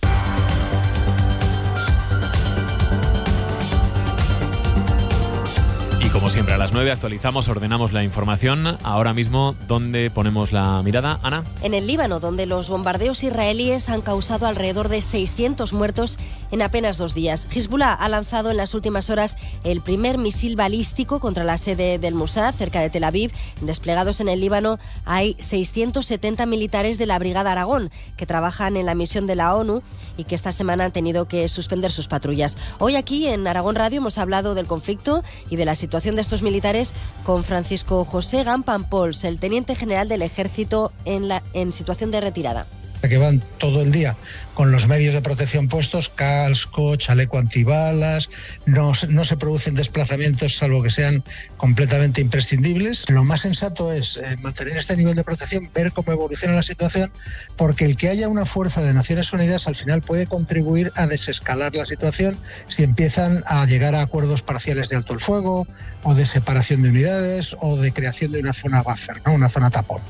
Como siempre, a las 9 actualizamos, ordenamos la información. Ahora mismo, ¿dónde ponemos la mirada, Ana? En el Líbano, donde los bombardeos israelíes han causado alrededor de 600 muertos en apenas 2 días. Hezbollah ha lanzado en las últimas horas el primer misil balístico contra la sede del Mossad, cerca de Tel Aviv. Desplegados en el Líbano hay 670 militares de la Brigada Aragón, que trabajan en la misión de la ONU y que esta semana han tenido que suspender sus patrullas. Hoy aquí, en Aragón Radio, hemos hablado del conflicto y de la situación situación de estos militares con Francisco José Gampanpols, el teniente general del Ejército en situación de retirada. Que van todo el día con los medios de protección puestos, casco, chaleco antibalas, no se producen desplazamientos salvo que sean completamente imprescindibles. Lo más sensato es mantener este nivel de protección, ver cómo evoluciona la situación, porque el que haya una fuerza de Naciones Unidas al final puede contribuir a desescalar la situación si empiezan a llegar a acuerdos parciales de alto el fuego o de separación de unidades o de creación de una zona buffer, ¿no? Una zona tapón.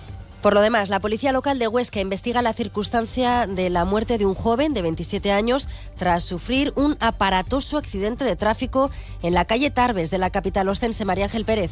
Por lo demás, la policía local de Huesca investiga la circunstancia de la muerte de un joven de 27 años tras sufrir un aparatoso accidente de tráfico en la calle Tarbes de la capital ostense. María Ángel Pérez.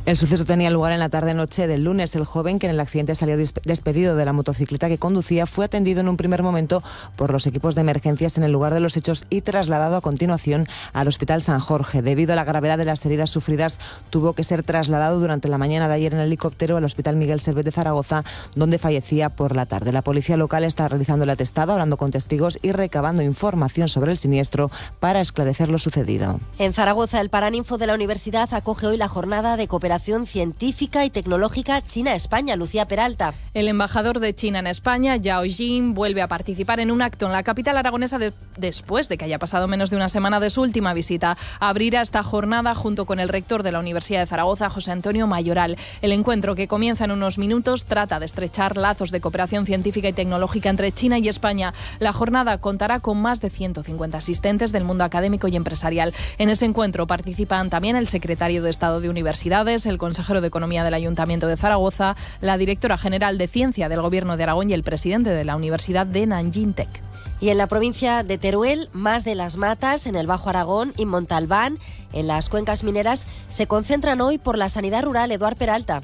El suceso tenía lugar en la tarde-noche del lunes. El joven, que en el accidente salió despedido de la motocicleta que conducía, fue atendido en un primer momento por los equipos de emergencias en el lugar de los hechos y trasladado a continuación al Hospital San Jorge. Debido a la gravedad de las heridas sufridas, tuvo que ser trasladado durante la mañana de ayer en helicóptero al Hospital Miguel Servet de Zaragoza, donde fallecía por la tarde. La policía local está realizando el atestado, hablando con testigos y recabando información sobre el siniestro para esclarecer lo sucedido. En Zaragoza, el Paraninfo de la Universidad acoge hoy la jornada de cooperación científica y tecnológica China-España. Lucía Peralta. El embajador de China en España, Yao Jing, vuelve a participar en un acto en la capital aragonesa después de que haya pasado menos de una semana de su última visita. Abrirá esta jornada junto con el rector de la Universidad de Zaragoza, José Antonio Mayoral. El encuentro, que comienza en unos minutos, trata de estrechar lazos de cooperación científica y tecnológica entre China y España. La jornada contará con más de 150 asistentes del mundo académico y empresarial. En ese encuentro participan también el secretario de Estado de Universidades, el consejero de Economía del Ayuntamiento de Zaragoza, la directora general de Ciencia del Gobierno de Aragón y el presidente de la Universidad de Nanjing Tech. Y en la provincia de Teruel, Más de las Matas, en el Bajo Aragón y Montalbán, en las cuencas mineras, se concentran hoy por la sanidad rural. Eduard Peralta.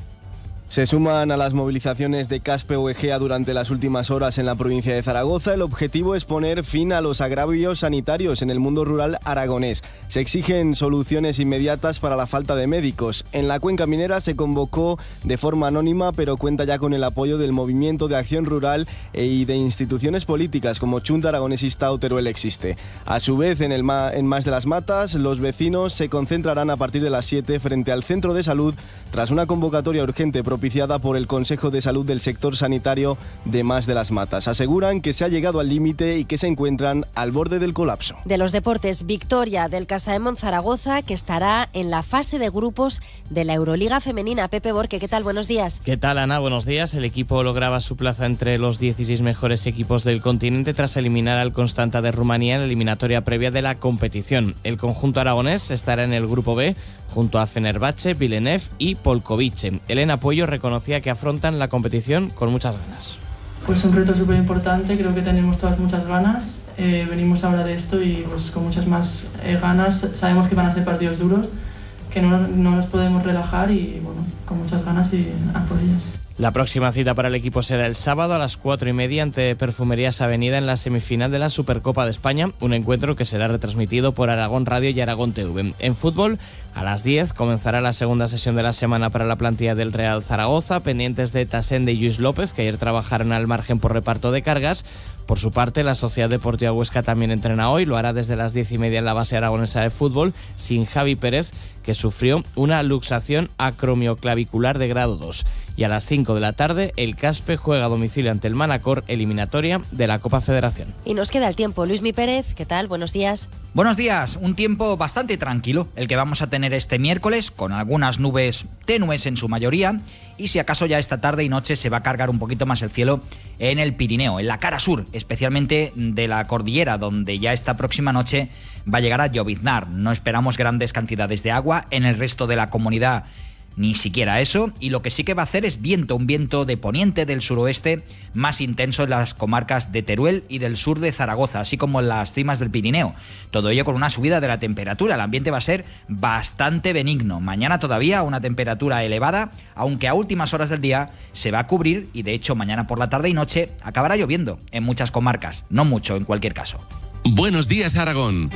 Se suman a las movilizaciones de Caspe o Egea durante las últimas horas en la provincia de Zaragoza. El objetivo es poner fin a los agravios sanitarios en el mundo rural aragonés. Se exigen soluciones inmediatas para la falta de médicos. En la cuenca minera se convocó de forma anónima, pero cuenta ya con el apoyo del Movimiento de Acción Rural y de instituciones políticas como Chunta Aragonesista o Teruel Existe. A su vez, en Más de las Matas, los vecinos se concentrarán a partir de las 7 frente al centro de salud tras una convocatoria urgente propiciada por el Consejo de Salud del sector sanitario de Más de las Matas. Aseguran que se ha llegado al límite y que se encuentran al borde del colapso. De los deportes, victoria del CaixaBank Zaragoza, que estará en la fase de grupos de la Euroliga Femenina. Pepe Borque, ¿qué tal? Buenos días. ¿Qué tal, Ana? Buenos días. El equipo lograba su plaza entre los 16 mejores equipos del continente tras eliminar al Constanta de Rumanía en la eliminatoria previa de la competición. El conjunto aragonés estará en el grupo B junto a Fenerbahce, Villeneuve y Polkovice. Elena Puello reconocía que afrontan la competición con muchas ganas. Pues un reto súper importante, creo que tenemos todas muchas ganas, venimos ahora de esto y pues con muchas más ganas. Sabemos que van a ser partidos duros, que no nos podemos relajar y bueno, con muchas ganas y a por ellas. La próxima cita para el equipo será el sábado a las 4:30 ante Perfumerías Avenida en la semifinal de la Supercopa de España, un encuentro que será retransmitido por Aragón Radio y Aragón TV. En fútbol, a las 10 comenzará la segunda sesión de la semana para la plantilla del Real Zaragoza, pendientes de Tassende y Lluís López, que ayer trabajaron al margen por reparto de cargas. Por su parte, la Sociedad Deportiva Huesca también entrena hoy, lo hará desde las 10:30 en la base aragonesa de fútbol, sin Javi Pérez, que sufrió una luxación acromioclavicular de grado 2. Y a las 5 de la tarde, el Caspe juega a domicilio ante el Manacor, eliminatoria de la Copa Federación. Y nos queda el tiempo. Luismi Pérez, ¿qué tal? Buenos días. Buenos días. Un tiempo bastante tranquilo, el que vamos a tener este miércoles, con algunas nubes tenues en su mayoría, y si acaso ya esta tarde y noche se va a cargar un poquito más el cielo en el Pirineo, en la cara sur, especialmente de la cordillera, donde ya esta próxima noche va a llegar a lloviznar. No esperamos grandes cantidades de agua. En el resto de la comunidad ni siquiera eso, y lo que sí que va a hacer es viento, un viento de poniente del suroeste más intenso en las comarcas de Teruel y del sur de Zaragoza, así como en las cimas del Pirineo. Todo ello con una subida de la temperatura. El ambiente va a ser bastante benigno. Mañana todavía una temperatura elevada, aunque a últimas horas del día se va a cubrir y de hecho mañana por la tarde y noche acabará lloviendo en muchas comarcas, no mucho en cualquier caso. Buenos días, Aragón.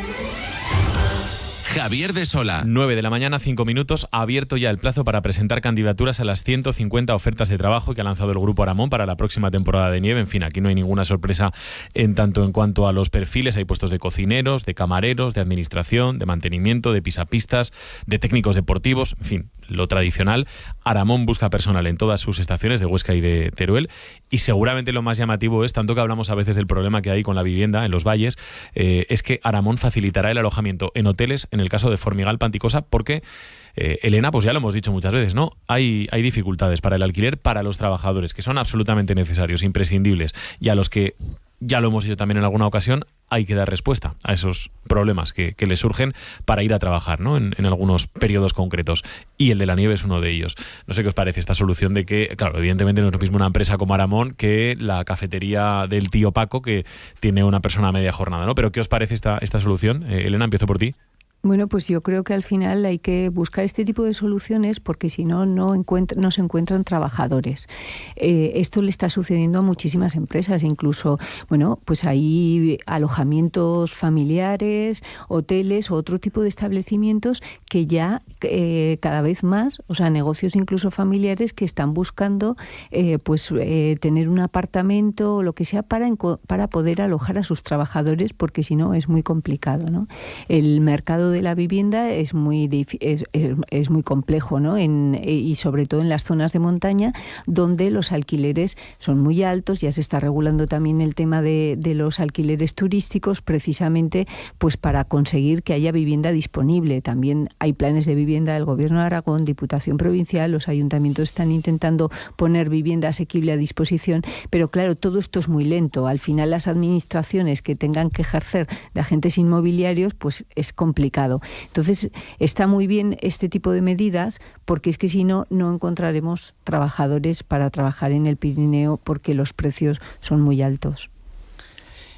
Javier de Sola. 9 de la mañana, 5 minutos. Ha abierto ya el plazo para presentar candidaturas a las 150 ofertas de trabajo que ha lanzado el Grupo Aramón para la próxima temporada de nieve. En fin, aquí no hay ninguna sorpresa en cuanto a los perfiles. Hay puestos de cocineros, de camareros, de administración, de mantenimiento, de pisapistas, de técnicos deportivos, en fin, lo tradicional. Aramón busca personal en todas sus estaciones de Huesca y de Teruel, y seguramente lo más llamativo es, tanto que hablamos a veces del problema que hay con la vivienda en los valles, es que Aramón facilitará el alojamiento en hoteles en el caso de Formigal, Panticosa, porque Elena, pues ya lo hemos dicho muchas veces, ¿no? Hay dificultades para el alquiler para los trabajadores, que son absolutamente necesarios, imprescindibles, y a los que, ya lo hemos dicho también en alguna ocasión, hay que dar respuesta a esos problemas que les surgen para ir a trabajar, ¿no? En algunos periodos concretos. Y el de la nieve es uno de ellos. No sé qué os parece esta solución de que, claro, evidentemente no es lo mismo una empresa como Aramón que la cafetería del tío Paco, que tiene una persona a media jornada, ¿no? Pero ¿qué os parece esta solución? Elena, empiezo por ti. Bueno, pues yo creo que al final hay que buscar este tipo de soluciones, porque si no, no se encuentran trabajadores. Esto le está sucediendo a muchísimas empresas, incluso, bueno, pues hay alojamientos familiares, hoteles o otro tipo de establecimientos que ya cada vez más, o sea, negocios incluso familiares que están buscando tener un apartamento o lo que sea para poder alojar a sus trabajadores, porque si no es muy complicado, ¿no? El mercado de la vivienda es muy complejo, ¿no? Y sobre todo en las zonas de montaña, donde los alquileres son muy altos. Ya se está regulando también el tema de los alquileres turísticos, precisamente pues para conseguir que haya vivienda disponible. También hay planes de vivienda del Gobierno de Aragón, Diputación Provincial, los ayuntamientos están intentando poner vivienda asequible a disposición, pero claro, todo esto es muy lento. Al final las administraciones que tengan que ejercer de agentes inmobiliarios, pues es complicado. Entonces, está muy bien este tipo de medidas, porque es que si no, no encontraremos trabajadores para trabajar en el Pirineo, porque los precios son muy altos.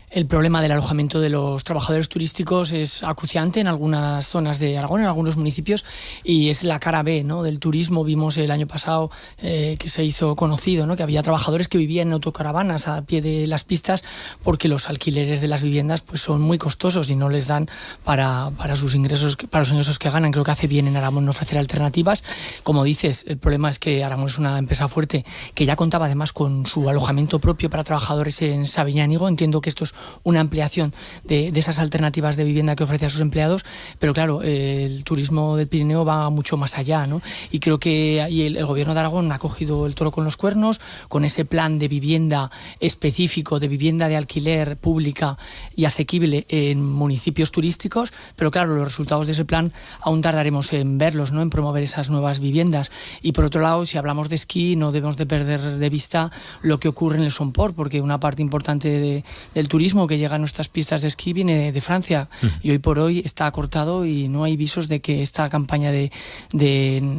El problema del alojamiento de los trabajadores turísticos es acuciante en algunas zonas de Aragón, en algunos municipios, y es la cara B, ¿no?, del turismo. Vimos el año pasado que se hizo conocido, ¿no?, que había trabajadores que vivían en autocaravanas a pie de las pistas, porque los alquileres de las viviendas pues son muy costosos y no les dan para sus ingresos, para los ingresos que ganan. Creo que hace bien en Aragón no ofrecer alternativas. Como dices, el problema es que Aragón es una empresa fuerte que ya contaba además con su alojamiento propio para trabajadores en Sabiñánigo. Entiendo que esto es una ampliación de esas alternativas de vivienda que ofrece a sus empleados, pero claro, el turismo del Pirineo va mucho más allá, ¿no? Y creo que ahí el Gobierno de Aragón ha cogido el toro con los cuernos, con ese plan de vivienda específico, de vivienda de alquiler pública y asequible en municipios turísticos, pero claro, los resultados de ese plan aún tardaremos en verlos, ¿no?, en promover esas nuevas viviendas. Y por otro lado, si hablamos de esquí, no debemos de perder de vista lo que ocurre en el Somport, porque una parte importante del turismo que llega a nuestras pistas de esquí viene de Francia, y hoy por hoy está cortado y no hay visos de que esta campaña de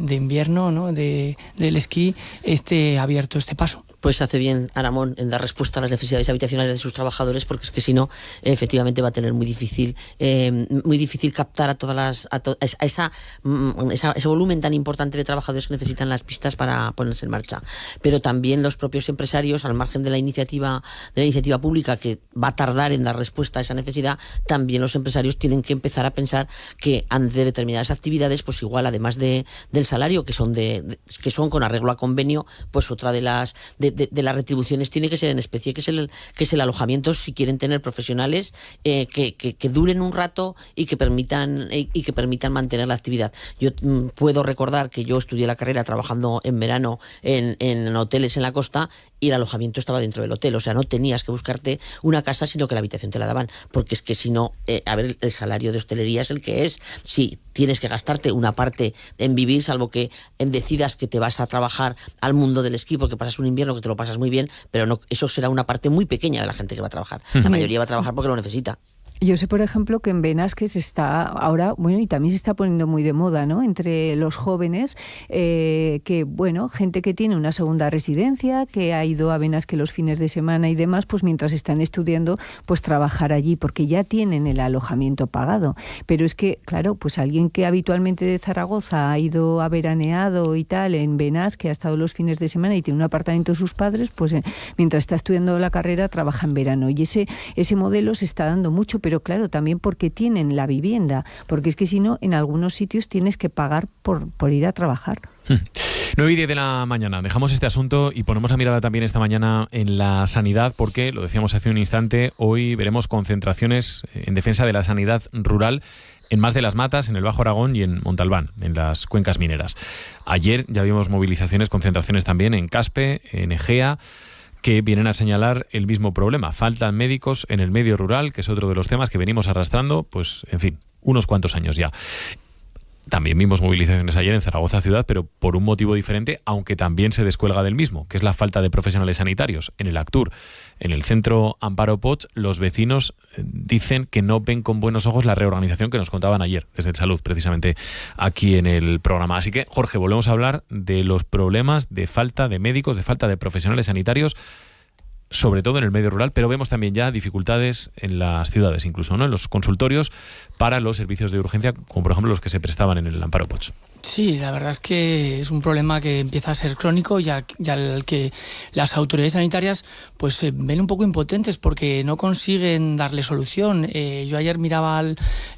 invierno, ¿no?, del esquí esté abierto este paso. Pues hace bien Aramón en dar respuesta a las necesidades habitacionales de sus trabajadores, porque es que si no, efectivamente va a tener muy difícil captar a ese volumen tan importante de trabajadores que necesitan las pistas para ponerse en marcha. Pero también los propios empresarios, al margen de la iniciativa pública, que va a tardar en dar respuesta a esa necesidad, también los empresarios tienen que empezar a pensar que ante determinadas actividades, pues igual, además del salario, que son con arreglo a convenio, pues otra de las retribuciones tiene que ser en especie, que es el alojamiento, si quieren tener profesionales que duren un rato y que permitan mantener la actividad. Yo puedo recordar que yo estudié la carrera trabajando en verano en hoteles en la costa, y el alojamiento estaba dentro del hotel. O sea, no tenías que buscarte una casa, sino que la habitación te la daban, porque es que si no, el salario de hostelería es el que es. Si tienes que gastarte una parte en vivir, salvo que decidas que te vas a trabajar al mundo del esquí porque pasas un invierno que te lo pasas muy bien, pero no, eso será una parte muy pequeña de la gente que va a trabajar. La mayoría va a trabajar porque lo necesita. Yo sé, por ejemplo, que en Benasques está ahora, bueno, y también se está poniendo muy de moda, ¿no?, entre los jóvenes, que, bueno, gente que tiene una segunda residencia, que ha ido a Benasques los fines de semana y demás, pues mientras están estudiando, pues trabajar allí, porque ya tienen el alojamiento pagado. Pero es que, claro, pues alguien que habitualmente de Zaragoza ha ido a veraneado y tal en Benasques, que ha estado los fines de semana y tiene un apartamento de sus padres, pues mientras está estudiando la carrera trabaja en verano. Y ese modelo se está dando mucho, pero claro, también porque tienen la vivienda, porque es que si no, en algunos sitios tienes que pagar por ir a trabajar. 9:10 de la mañana. Dejamos este asunto y ponemos la mirada también esta mañana en la sanidad, porque, lo decíamos hace un instante, hoy veremos concentraciones en defensa de la sanidad rural en Mas de las Matas, en el Bajo Aragón y en Montalbán, en las cuencas mineras. Ayer ya vimos movilizaciones, concentraciones también en Caspe, en Egea, que vienen a señalar el mismo problema. Faltan médicos en el medio rural, que es otro de los temas que venimos arrastrando, pues, en fin, unos cuantos años ya. También vimos movilizaciones ayer en Zaragoza ciudad, pero por un motivo diferente, aunque también se descuelga del mismo, que es la falta de profesionales sanitarios. En el Actur, en el centro Amparo Poch, los vecinos dicen que no ven con buenos ojos la reorganización que nos contaban ayer, desde el Salud, precisamente aquí en el programa. Así que, Jorge, volvemos a hablar de los problemas de falta de médicos, de falta de profesionales sanitarios, sobre todo en el medio rural, pero vemos también ya dificultades en las ciudades, incluso, ¿no?, en los consultorios para los servicios de urgencia, como por ejemplo los que se prestaban en el Amparo Poch. Sí, la verdad es que es un problema que empieza a ser crónico, ya al que las autoridades sanitarias pues se ven un poco impotentes porque no consiguen darle solución. Yo ayer miraba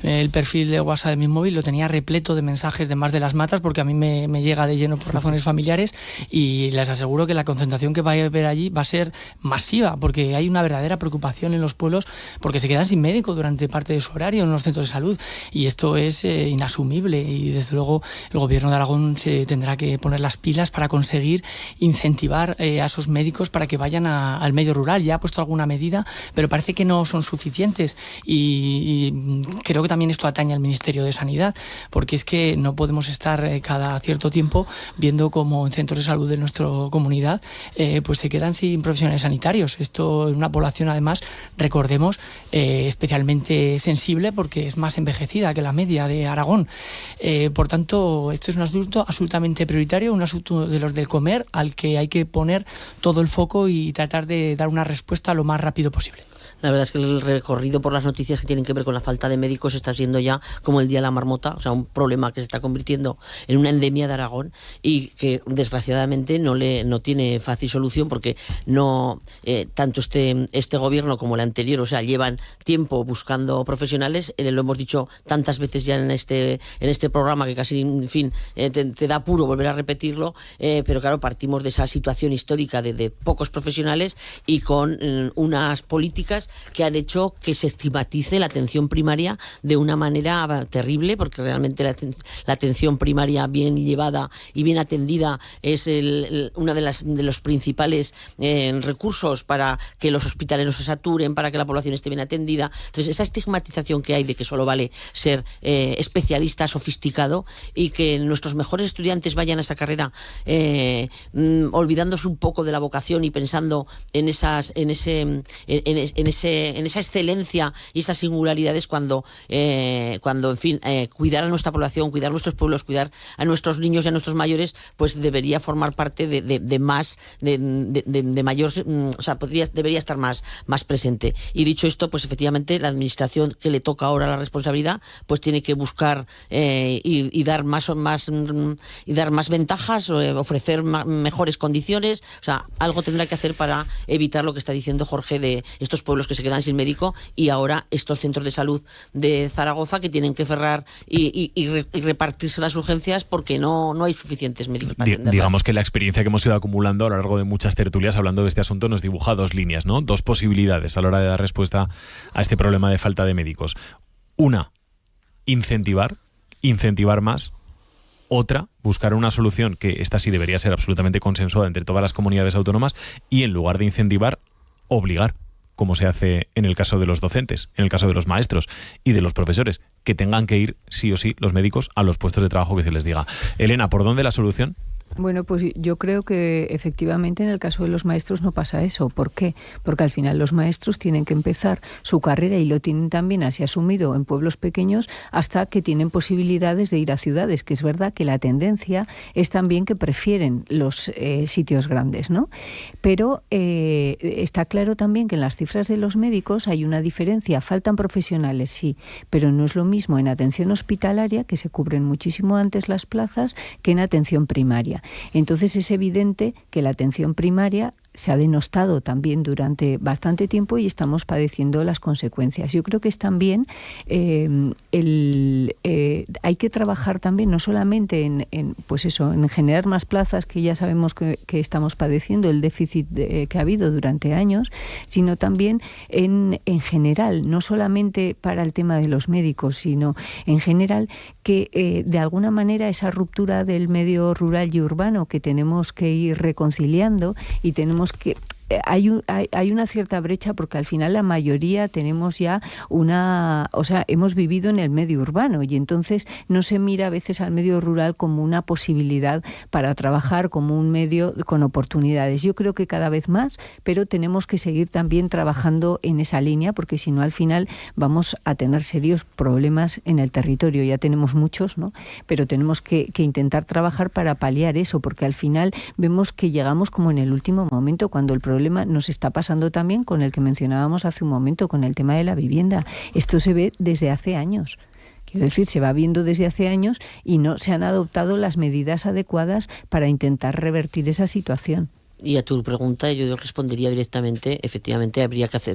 el perfil de WhatsApp de mi móvil, lo tenía repleto de mensajes de Mas de las Matas, porque a mí me llega de lleno por razones familiares, y les aseguro que la concentración que va a haber allí va a ser masiva, porque hay una verdadera preocupación en los pueblos porque se quedan sin médico durante parte de su horario en los centros de salud, y esto es inasumible, y desde luego el Gobierno de Aragón se tendrá que poner las pilas para conseguir incentivar a esos médicos para que vayan al medio rural. Ya ha puesto alguna medida, pero parece que no son suficientes, y creo que también esto atañe al Ministerio de Sanidad, porque es que no podemos estar cada cierto tiempo viendo cómo en centros de salud de nuestra comunidad pues se quedan sin profesionales sanitarios. Esto en una población, además, recordemos, especialmente sensible, porque es más envejecida que la media de Aragón. Por tanto, esto es un asunto absolutamente prioritario, un asunto de los del comer, al que hay que poner todo el foco y tratar de dar una respuesta lo más rápido posible. La verdad es que el recorrido por las noticias que tienen que ver con la falta de médicos está siendo ya como el día de la marmota, o sea, un problema que se está convirtiendo en una endemia de Aragón y que desgraciadamente no tiene fácil solución, porque no tanto este gobierno como el anterior, o sea, llevan tiempo buscando profesionales. Lo hemos dicho tantas veces ya en este programa que casi, en fin, te da apuro volver a repetirlo, pero claro, partimos de esa situación histórica de pocos profesionales y con unas políticas que han hecho que se estigmatice la atención primaria de una manera terrible, porque realmente la atención primaria bien llevada y bien atendida es uno de los principales recursos para que los hospitales no se saturen, para que la población esté bien atendida. Entonces, esa estigmatización que hay de que solo vale ser especialista sofisticado, y que nuestros mejores estudiantes vayan a esa carrera olvidándose un poco de la vocación y pensando en esa excelencia y esas singularidades, cuando en fin, cuidar a nuestra población, cuidar a nuestros pueblos, cuidar a nuestros niños y a nuestros mayores, pues debería formar parte de mayor, o sea, debería estar más presente. Y dicho esto, pues efectivamente la administración que le toca ahora la responsabilidad, pues tiene que buscar y dar más ventajas, ofrecer mejores condiciones. O sea, algo tendrá que hacer para evitar lo que está diciendo Jorge, de estos pueblos que se quedan sin médico, y ahora estos centros de salud de Zaragoza que tienen que cerrar y repartirse las urgencias porque no hay suficientes médicos para atenderlas. Digamos que la experiencia que hemos ido acumulando a lo largo de muchas tertulias hablando de este asunto nos dibuja dos líneas, ¿no? Dos posibilidades a la hora de dar respuesta a este problema de falta de médicos. Una, incentivar más. Otra, buscar una solución, que esta sí debería ser absolutamente consensuada entre todas las comunidades autónomas, y en lugar de incentivar, obligar, como se hace en el caso de los docentes, en el caso de los maestros y de los profesores, que tengan que ir sí o sí los médicos a los puestos de trabajo que se les diga. Elena, ¿por dónde la solución? Bueno, pues yo creo que efectivamente en el caso de los maestros no pasa eso. ¿Por qué? Porque al final los maestros tienen que empezar su carrera, y lo tienen también así asumido en pueblos pequeños, hasta que tienen posibilidades de ir a ciudades, que es verdad que la tendencia es también que prefieren los sitios grandes, ¿no? Pero está claro también que en las cifras de los médicos hay una diferencia. Faltan profesionales, sí, pero no es lo mismo en atención hospitalaria, que se cubren muchísimo antes las plazas, que en atención primaria. Entonces es evidente que la atención primaria se ha denostado también durante bastante tiempo y estamos padeciendo las consecuencias. Yo creo que es también hay que trabajar también no solamente en generar más plazas, que ya sabemos que estamos padeciendo el déficit que ha habido durante años, sino también en general, no solamente para el tema de los médicos, sino en general que de alguna manera esa ruptura del medio rural y urbano que tenemos que ir reconciliando y tenemos que... Hay una cierta brecha porque al final la mayoría tenemos ya hemos vivido en el medio urbano y entonces no se mira a veces al medio rural como una posibilidad para trabajar, como un medio con oportunidades. Yo creo que cada vez más, pero tenemos que seguir también trabajando en esa línea porque si no al final vamos a tener serios problemas en el territorio. Ya tenemos muchos, ¿no? Pero tenemos que intentar trabajar para paliar eso porque al final vemos que llegamos como en el último momento cuando el problema nos está pasando también con el que mencionábamos hace un momento, con el tema de la vivienda. Esto se ve desde hace años. Quiero decir, se va viendo desde hace años y no se han adoptado las medidas adecuadas para intentar revertir esa situación. Y a tu pregunta yo respondería directamente, efectivamente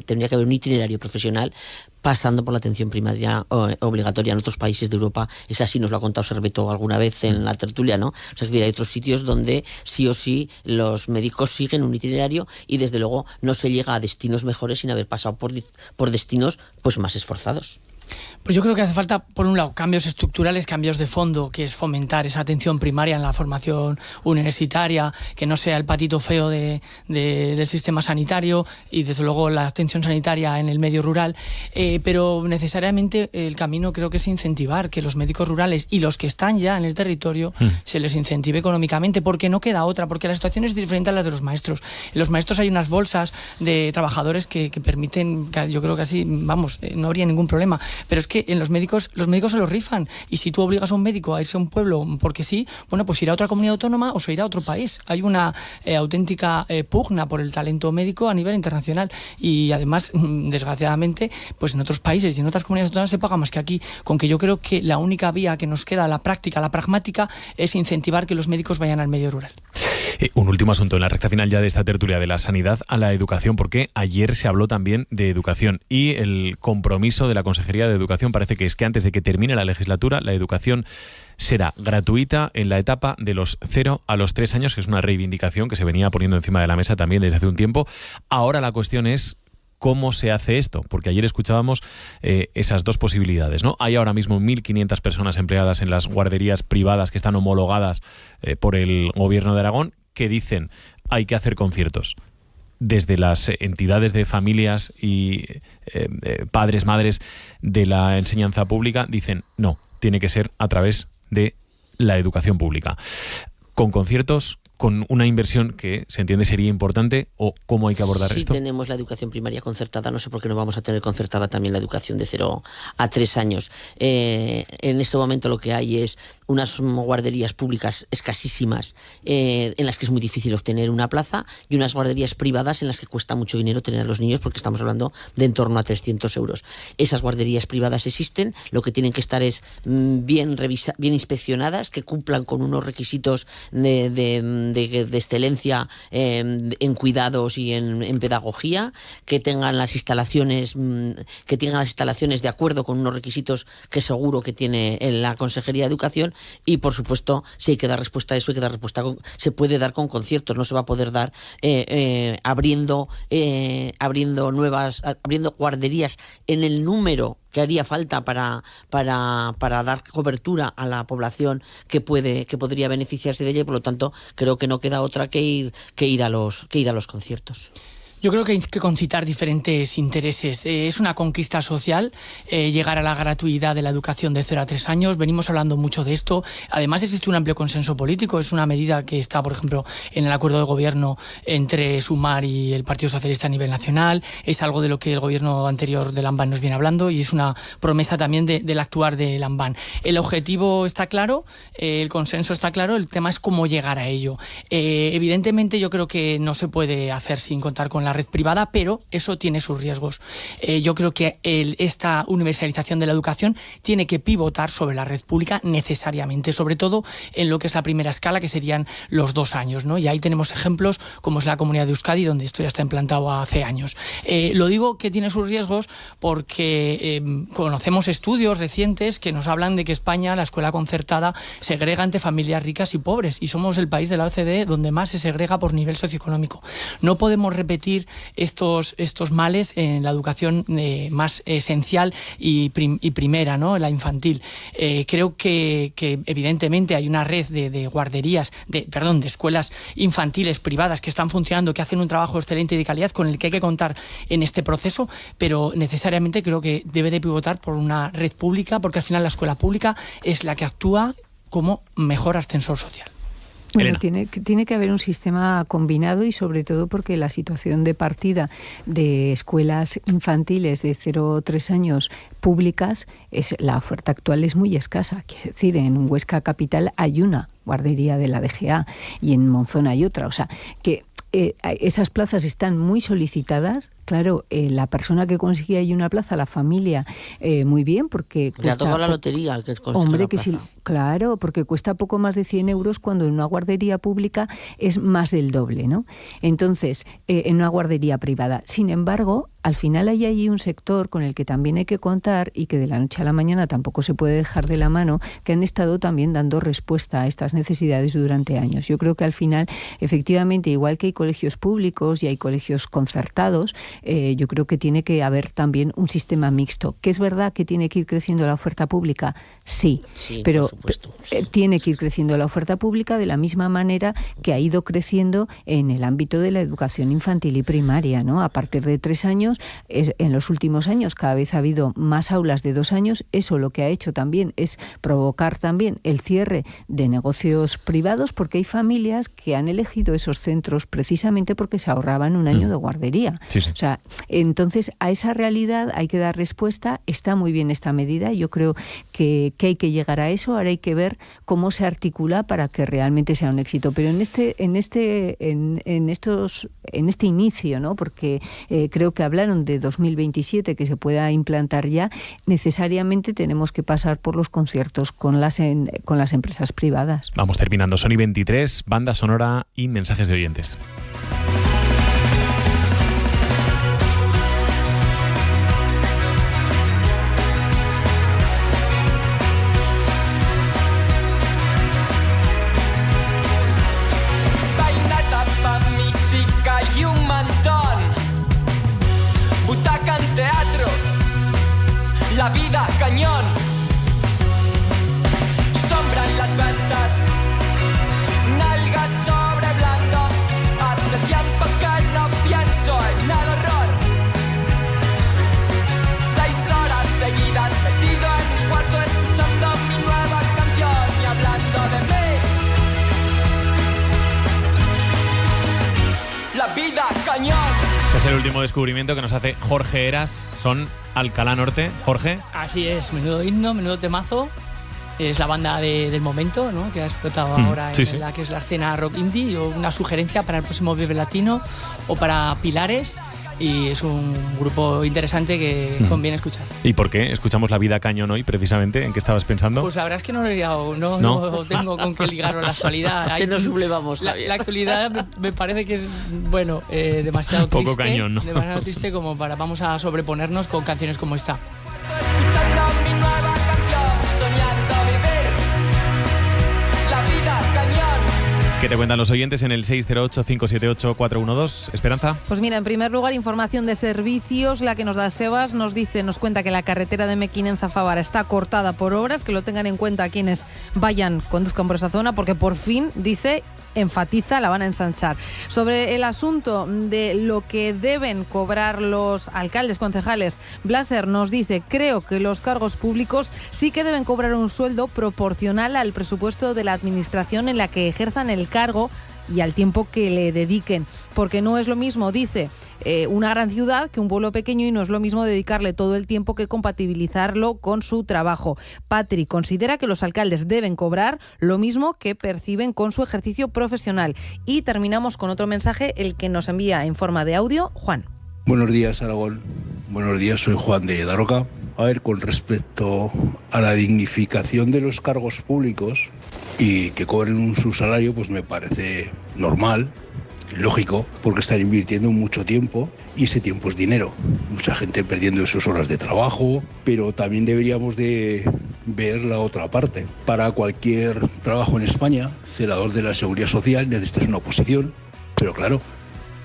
tendría que haber un itinerario profesional pasando por la atención primaria obligatoria. En otros países de Europa es así, nos lo ha contado Serveto alguna vez en la tertulia, ¿no? O sea, hay otros sitios donde sí o sí los médicos siguen un itinerario y desde luego no se llega a destinos mejores sin haber pasado por destinos pues más esforzados. Pues yo creo que hace falta, por un lado, cambios estructurales, cambios de fondo, que es fomentar esa atención primaria en la formación universitaria, que no sea el patito feo del sistema sanitario y, desde luego, la atención sanitaria en el medio rural. Pero necesariamente el camino creo que es incentivar que los médicos rurales y los que están ya en el territorio se les incentive económicamente, porque no queda otra, porque la situación es diferente a la de los maestros. En los maestros hay unas bolsas de trabajadores que permiten, yo creo que así, no habría ningún problema. Pero es que en los médicos se los rifan y si tú obligas a un médico a irse a un pueblo porque sí, bueno, pues irá a otra comunidad autónoma o se irá a otro país. Hay una auténtica pugna por el talento médico a nivel internacional y además, desgraciadamente, pues en otros países y en otras comunidades autónomas se paga más que aquí, con que yo creo que la única vía que nos queda, la práctica, la pragmática, es incentivar que los médicos vayan al medio rural. Un último asunto en la recta final ya de esta tertulia, de la sanidad a la educación, porque ayer se habló también de educación y el compromiso de la Consejería de Educación parece que es que antes de que termine la legislatura la educación será gratuita en la etapa de los 0 a los 3 años, que es una reivindicación que se venía poniendo encima de la mesa también desde hace un tiempo. Ahora la cuestión es ¿cómo se hace esto? Porque ayer escuchábamos esas dos posibilidades, ¿no? Hay ahora mismo 1.500 personas empleadas en las guarderías privadas que están homologadas por el Gobierno de Aragón que dicen hay que hacer conciertos. Desde las entidades de familias y padres, madres de la enseñanza pública dicen no, tiene que ser a través de la educación pública. Con conciertos, con una inversión que se entiende sería importante, o cómo hay que abordar esto. Si tenemos la educación primaria concertada, no sé por qué no vamos a tener concertada también la educación de 0 a 3 años. En este momento lo que hay es unas guarderías públicas escasísimas en las que es muy difícil obtener una plaza y unas guarderías privadas en las que cuesta mucho dinero tener a los niños porque estamos hablando de en torno a 300 euros. Esas guarderías privadas existen, lo que tienen que estar es bien inspeccionadas, que cumplan con unos requisitos de excelencia en cuidados y en pedagogía, que tengan las instalaciones de acuerdo con unos requisitos que seguro que tiene la Consejería de Educación. Y por supuesto, si hay que dar respuesta a eso, se puede dar con conciertos, no se va a poder dar abriendo guarderías en el número que haría falta para dar cobertura a la población que podría beneficiarse de ella, y por lo tanto creo que no queda otra que ir a los conciertos. Yo creo que hay que concitar diferentes intereses. Es una conquista social llegar a la gratuidad de la educación de 0 a 3 años. Venimos hablando mucho de esto. Además, existe un amplio consenso político. Es una medida que está, por ejemplo, en el acuerdo de gobierno entre Sumar y el Partido Socialista a nivel nacional. Es algo de lo que el gobierno anterior de Lambán nos viene hablando y es una promesa también del actuar de Lambán. El objetivo está claro, el consenso está claro, el tema es cómo llegar a ello. Evidentemente, yo creo que no se puede hacer sin contar con la la red privada, pero eso tiene sus riesgos. Yo creo que esta universalización de la educación tiene que pivotar sobre la red pública necesariamente, sobre todo en lo que es la primera escala, que serían los 2 años, ¿no? Y ahí tenemos ejemplos como es la Comunidad de Euskadi, donde esto ya está implantado hace años. Lo digo que tiene sus riesgos porque conocemos estudios recientes que nos hablan de que España, la escuela concertada, segrega entre familias ricas y pobres, y somos el país de la OCDE donde más se segrega por nivel socioeconómico. No podemos repetir estos males en la educación más esencial y primera, ¿no? La infantil. Creo que evidentemente hay una red de guarderías, de escuelas infantiles privadas que están funcionando, que hacen un trabajo excelente y de calidad con el que hay que contar en este proceso, pero necesariamente creo que debe de pivotar por una red pública, porque al final la escuela pública es la que actúa como mejor ascensor social. Bueno, tiene que haber un sistema combinado, y sobre todo porque la situación de partida de escuelas infantiles de 0 a 3 años públicas, la oferta actual es muy escasa. Quiero decir, en Huesca capital hay una guardería de la DGA y en Monzón hay otra. O sea, que esas plazas están muy solicitadas. Claro, la persona que consigue ahí una plaza, la familia, muy bien, porque le ha tocado la lotería al que consigue. Hombre, la que plaza. sí, claro, porque cuesta poco más de 100 euros cuando en una guardería pública es más del doble, ¿no? Entonces, en una guardería privada. Sin embargo, al final hay ahí un sector con el que también hay que contar, y que de la noche a la mañana tampoco se puede dejar de la mano, que han estado también dando respuesta a estas necesidades durante años. Yo creo que al final, efectivamente, igual que hay colegios públicos y hay colegios concertados, yo creo que tiene que haber también un sistema mixto. ¿Que es verdad que tiene que ir creciendo la oferta pública? Sí, pero tiene que ir creciendo la oferta pública de la misma manera que ha ido creciendo en el ámbito de la educación infantil y primaria, ¿no? A partir de 3 años, en los últimos años cada vez ha habido más aulas de 2 años. Eso lo que ha hecho también es provocar también el cierre de negocios privados, porque hay familias que han elegido esos centros precisamente porque se ahorraban un año de guardería. Sí, sí. O sea, entonces a esa realidad hay que dar respuesta. Está muy bien esta medida. Yo creo que hay que llegar a eso. Ahora hay que ver cómo se articula para que realmente sea un éxito. Pero en este inicio, ¿no? Porque creo que hablaron de 2027 que se pueda implantar ya. Necesariamente tenemos que pasar por los conciertos con las empresas privadas. Vamos terminando. Sony 23, banda sonora y mensajes de oyentes. Y un mantón, butaca en teatro, la vida cañón, sombra en las ventas, nalgas sobre blando, hace tiempo que no pienso en el horror, 6 horas seguidas metido en un cuarto escuchando mi nueva canción y hablando de mí. La vida cañón. Este es el último descubrimiento que nos hace Jorge Heras. Son Alcalá Norte. Jorge. Así es, menudo himno, menudo temazo. Es la banda del momento, ¿no? Que ha explotado ahora en la que es la escena rock indie. O una sugerencia para el próximo Vive Latino o para Pilares. Y es un grupo interesante que conviene escuchar. ¿Y por qué escuchamos La vida cañón hoy, precisamente? ¿En qué estabas pensando? Pues la verdad es que no lo he ligado, no tengo con qué ligarlo a la actualidad. Que nos sublevamos, Javier. La actualidad me parece que es, demasiado triste. Poco cañón, ¿no? Demasiado triste como para vamos a sobreponernos con canciones como esta. Escuchando mi nueva canción, soñando vivir la vida cañón. ¿Qué te cuentan los oyentes en el 608-578-412? Esperanza. Pues mira, en primer lugar, información de servicios, la que nos da Sebas, nos cuenta que la carretera de Mequinenza-Favara está cortada por obras, que lo tengan en cuenta quienes conduzcan por esa zona, porque por fin, enfatiza, la van a ensanchar. Sobre el asunto de lo que deben cobrar los alcaldes, concejales, Blaser nos dice: creo que los cargos públicos sí que deben cobrar un sueldo proporcional al presupuesto de la administración en la que ejerzan el cargo, y al tiempo que le dediquen, porque no es lo mismo, dice, una gran ciudad que un pueblo pequeño, y no es lo mismo dedicarle todo el tiempo que compatibilizarlo con su trabajo. Patri considera que los alcaldes deben cobrar lo mismo que perciben con su ejercicio profesional. Y terminamos con otro mensaje, el que nos envía en forma de audio Juan. Buenos días, Aragón. Buenos días, soy Juan de Daroca. A ver, con respecto a la dignificación de los cargos públicos y que cobren su salario, pues me parece normal, lógico, porque están invirtiendo mucho tiempo y ese tiempo es dinero. Mucha gente perdiendo sus horas de trabajo, pero también deberíamos de ver la otra parte. Para cualquier trabajo en España, celador de la Seguridad Social, necesitas una oposición, pero claro,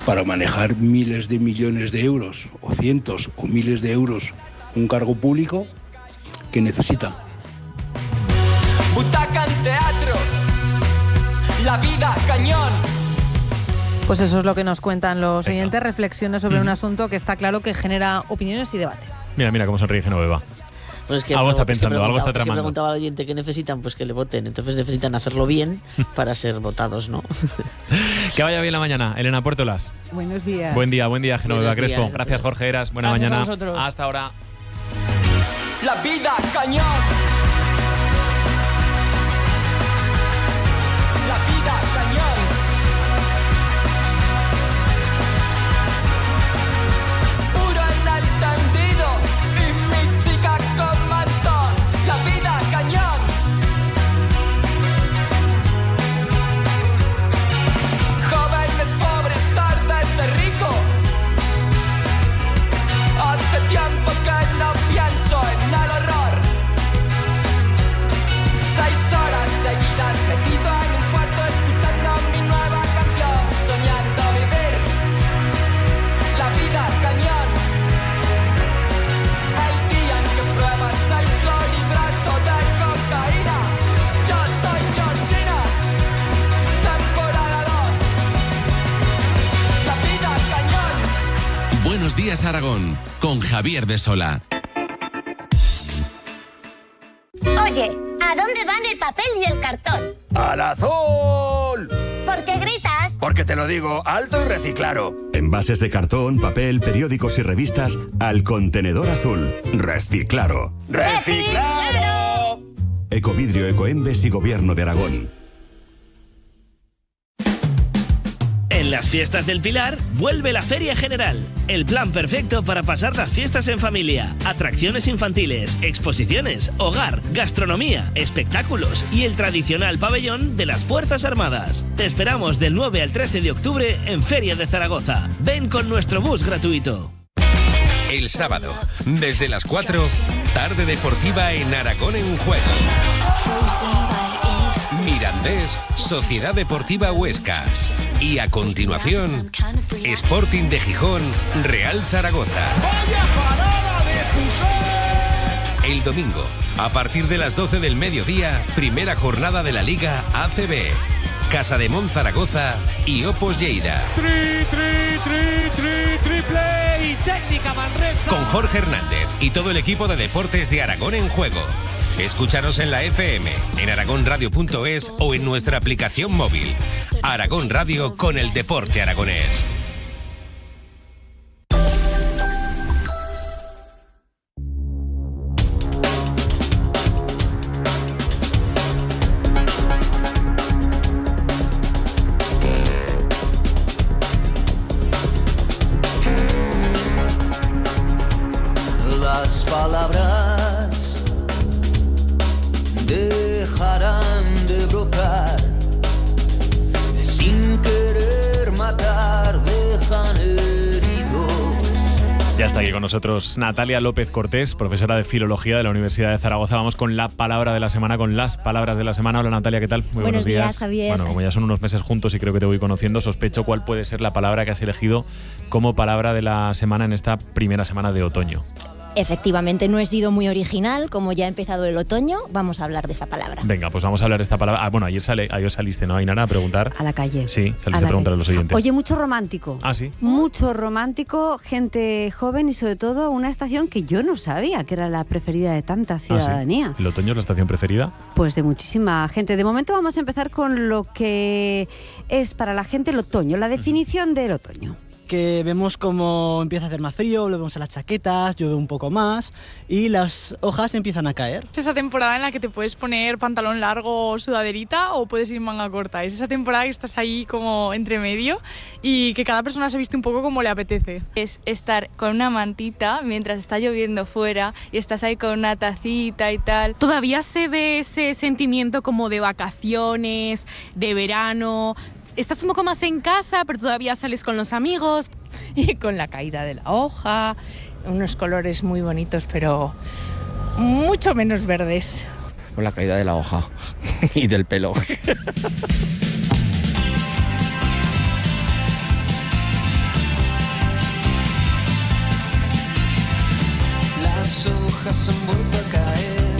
para manejar miles de millones de euros o cientos o miles de euros un cargo público, ¿qué necesita? Butaca en teatro, la vida cañón. Pues eso es lo que nos cuentan los oyentes, reflexiones sobre un asunto que está claro que genera opiniones y debate. Mira cómo sonríe Genoveva. Bueno, algo está pensando, algo está tramando. Preguntaba al oyente qué necesitan, pues que le voten. Entonces necesitan hacerlo bien para ser votados, ¿no? Que vaya bien la mañana. Elena Puertolas. Buenos días. Buen día, Genoveva Crespo. Días. Gracias, Jorge Eras. Buena Gracias mañana. a vosotros. Hasta ahora. La vida cañón. La vida cañón. Puro en el tendido y mi chica con mantón. La vida cañón. Jóvenes pobres, tardes de rico. Hace tiempo que no pienso en el horror. 6 horas seguidas metido en un cuarto escuchando mi nueva canción, soñando vivir la vida cañón. El día en que pruebas el clorhidrato de cocaína. Yo soy Georgina, temporada 2. La vida cañón. Buenos días, Aragón, con Javier de Sola. Oye, ¿a dónde van el papel y el cartón? ¡Al azul! ¿Por qué gritas? Porque te lo digo alto y reciclaro. Envases de cartón, papel, periódicos y revistas al contenedor azul. Reciclaro. ¡Reciclaro! Ecovidrio, Ecoembes y Gobierno de Aragón. En las fiestas del Pilar vuelve la Feria General, el plan perfecto para pasar las fiestas en familia, atracciones infantiles, exposiciones, hogar, gastronomía, espectáculos y el tradicional pabellón de las Fuerzas Armadas. Te esperamos del 9 al 13 de octubre en Feria de Zaragoza. Ven con nuestro bus gratuito. El sábado, desde las 4, tarde deportiva en Aragón en Juego. Mirandés, Sociedad Deportiva Huesca. Y a continuación, Sporting de Gijón, Real Zaragoza. ¡Vaya parada de José! El domingo, a partir de las 12 del mediodía, primera jornada de la Liga ACB. Casa de Mon Zaragoza y Opos Lleida. Triple y técnica Manresa. Con Jorge Hernández y todo el equipo de deportes de Aragón en Juego. Escúchanos en la FM, en aragonradio.es o en nuestra aplicación móvil. Aragón Radio con el deporte aragonés. Las palabras dejarán de brotar, sin querer matar, dejan herido. Ya está aquí con nosotros Natalia López Cortés, profesora de Filología de la Universidad de Zaragoza. Vamos con la palabra de la semana, con las palabras de la semana. Hola Natalia, ¿qué tal? Muy buenos días, Javier. Bueno, como ya son unos meses juntos y creo que te voy conociendo, sospecho cuál puede ser la palabra que has elegido como palabra de la semana en esta primera semana de otoño. Efectivamente, no he sido muy original, como ya ha empezado el otoño, vamos a hablar de esta palabra. Venga, pues vamos a hablar de esta palabra. Bueno, ayer saliste, ¿no, Ainara, a preguntar? A la calle. Sí, saliste a preguntar a los oyentes. Oye, mucho romántico. Ah, sí. Mucho romántico, gente joven y sobre todo una estación que yo no sabía que era la preferida de tanta ciudadanía. Ah, ¿sí? ¿El otoño es la estación preferida? Pues de muchísima gente. De momento vamos a empezar con lo que es para la gente el otoño, la definición del otoño. Que vemos cómo empieza a hacer más frío, lo vemos en las chaquetas, llueve un poco más y las hojas empiezan a caer. Es esa temporada en la que te puedes poner pantalón largo o sudaderita o puedes ir manga corta. Es esa temporada que estás ahí como entre medio y que cada persona se viste un poco como le apetece. Es estar con una mantita mientras está lloviendo fuera y estás ahí con una tacita y tal. Todavía se ve ese sentimiento como de vacaciones, de verano. Estás un poco más en casa, pero todavía sales con los amigos. Y con la caída de la hoja, unos colores muy bonitos, pero mucho menos verdes. Con la caída de la hoja y del pelo. Las hojas han vuelto a caer,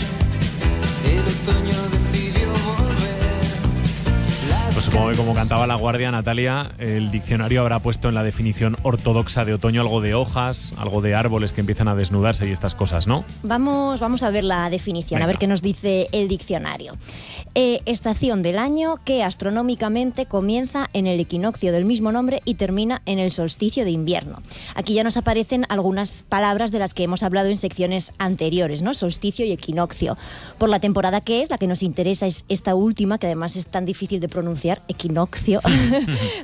el otoño decidió volver. Pues supongo que como cantaba La Guardia, Natalia, el diccionario habrá puesto en la definición ortodoxa de otoño algo de hojas, algo de árboles que empiezan a desnudarse y estas cosas, ¿no? Vamos a ver la definición, Venga. a ver qué nos dice el diccionario. Estación del año que astronómicamente comienza en el equinoccio del mismo nombre y termina en el solsticio de invierno. Aquí ya nos aparecen algunas palabras de las que hemos hablado en secciones anteriores, ¿no? Solsticio y equinoccio. Por la temporada que es, la que nos interesa es esta última, que además es tan difícil de pronunciar, equinoccio,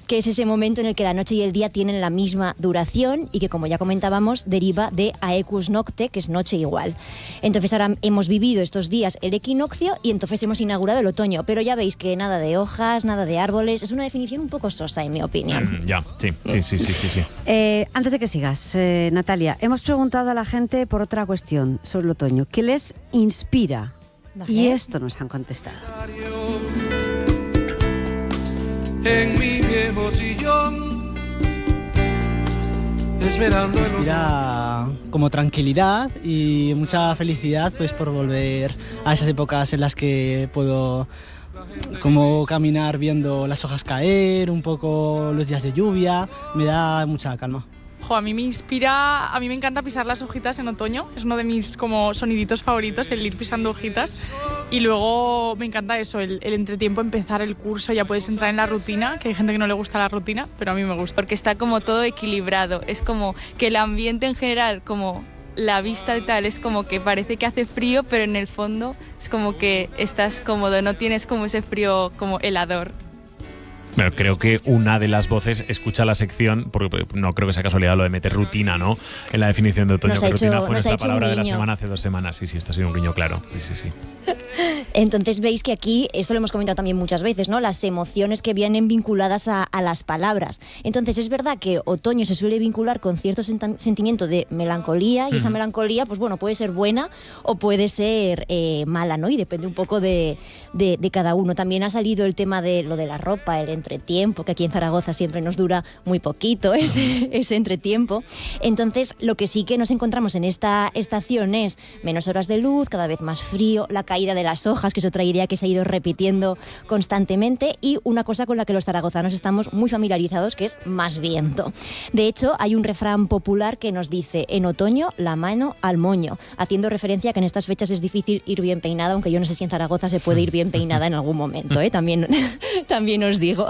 que es ese momento en el que la noche y el día tienen la misma duración y que, como ya comentábamos, deriva de aequus nocte, que es noche igual. Entonces ahora hemos vivido estos días el equinoccio y entonces hemos inaugurado el otoño, pero ya veis que nada de hojas, nada de árboles, es una definición un poco sosa en mi opinión. Ya, sí. Antes de que sigas, Natalia, hemos preguntado a la gente por otra cuestión sobre el otoño. ¿Qué les inspira? Vale. Y esto nos han contestado. En mi viejo sillón, esperando. Me inspira como tranquilidad y mucha felicidad, pues, por volver a esas épocas en las que puedo como caminar viendo las hojas caer, un poco los días de lluvia, me da mucha calma. A mí me inspira, a mí me encanta pisar las hojitas en otoño, es uno de mis como soniditos favoritos, el ir pisando hojitas. Y luego me encanta eso, el entretiempo, empezar el curso, ya puedes entrar en la rutina, que hay gente que no le gusta la rutina, pero a mí me gusta. Porque está como todo equilibrado, es como que el ambiente en general, como la vista y tal, es como que parece que hace frío, pero en el fondo es como que estás cómodo, no tienes como ese frío como helador. Bueno, creo que una de las voces escucha la sección, porque no creo que sea casualidad lo de meter rutina, ¿no? En la definición de otoño, que rutina fue nuestra palabra de la semana hace 2 semanas. Sí, esto ha sido un guiño claro. Sí. Entonces veis que aquí, esto lo hemos comentado también muchas veces, ¿no? Las emociones que vienen vinculadas a las palabras. Entonces es verdad que otoño se suele vincular con cierto sentimiento de melancolía y esa melancolía, pues bueno, puede ser buena o puede ser mala, ¿no? Y depende un poco de cada uno. También ha salido el tema de lo de la ropa, el entretiempo, que aquí en Zaragoza siempre nos dura muy poquito ese entretiempo. Entonces lo que sí que nos encontramos en esta estación es menos horas de luz, cada vez más frío, la caída de las hojas, que es otra idea que se ha ido repitiendo constantemente, y una cosa con la que los zaragozanos estamos muy familiarizados, que es más viento. De hecho, hay un refrán popular que nos dice: en otoño, la mano al moño, haciendo referencia a que en estas fechas es difícil ir bien peinada, aunque yo no sé si en Zaragoza se puede ir bien peinada en algún momento, también os digo.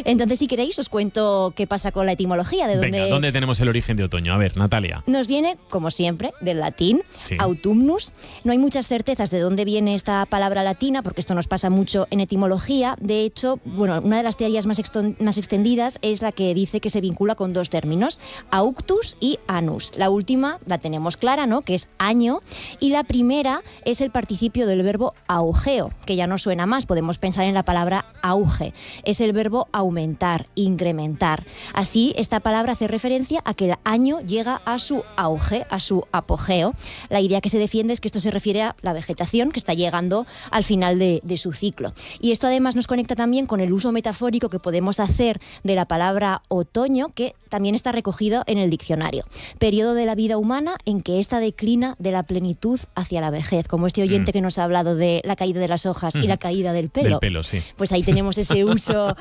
Entonces, si queréis, os cuento qué pasa con la etimología, de Venga, ¿dónde tenemos el origen de otoño? A ver, Natalia. Nos viene, como siempre, del latín, Sí. autumnus. No hay muchas certezas de dónde viene esta palabra latina, porque esto nos pasa mucho en etimología. De hecho, bueno, una de las teorías más extendidas es la que dice que se vincula con 2 términos, auctus y anus. La última la tenemos clara, ¿no?, que es año, y la primera es el participio del verbo augeo, que ya no suena más, podemos pensar en la palabra auge. es el verbo aumentar, incrementar. Así, esta palabra hace referencia a que el año llega a su auge, a su apogeo. La idea que se defiende es que esto se refiere a la vegetación que está llegando al final de su ciclo. Y esto además nos conecta también con el uso metafórico que podemos hacer de la palabra otoño, que también está recogido en el diccionario. Periodo de la vida humana en que ésta declina de la plenitud hacia la vejez, como este oyente que nos ha hablado de la caída de las hojas y la caída del pelo. Del pelo, sí. Pues ahí tenemos ese uso,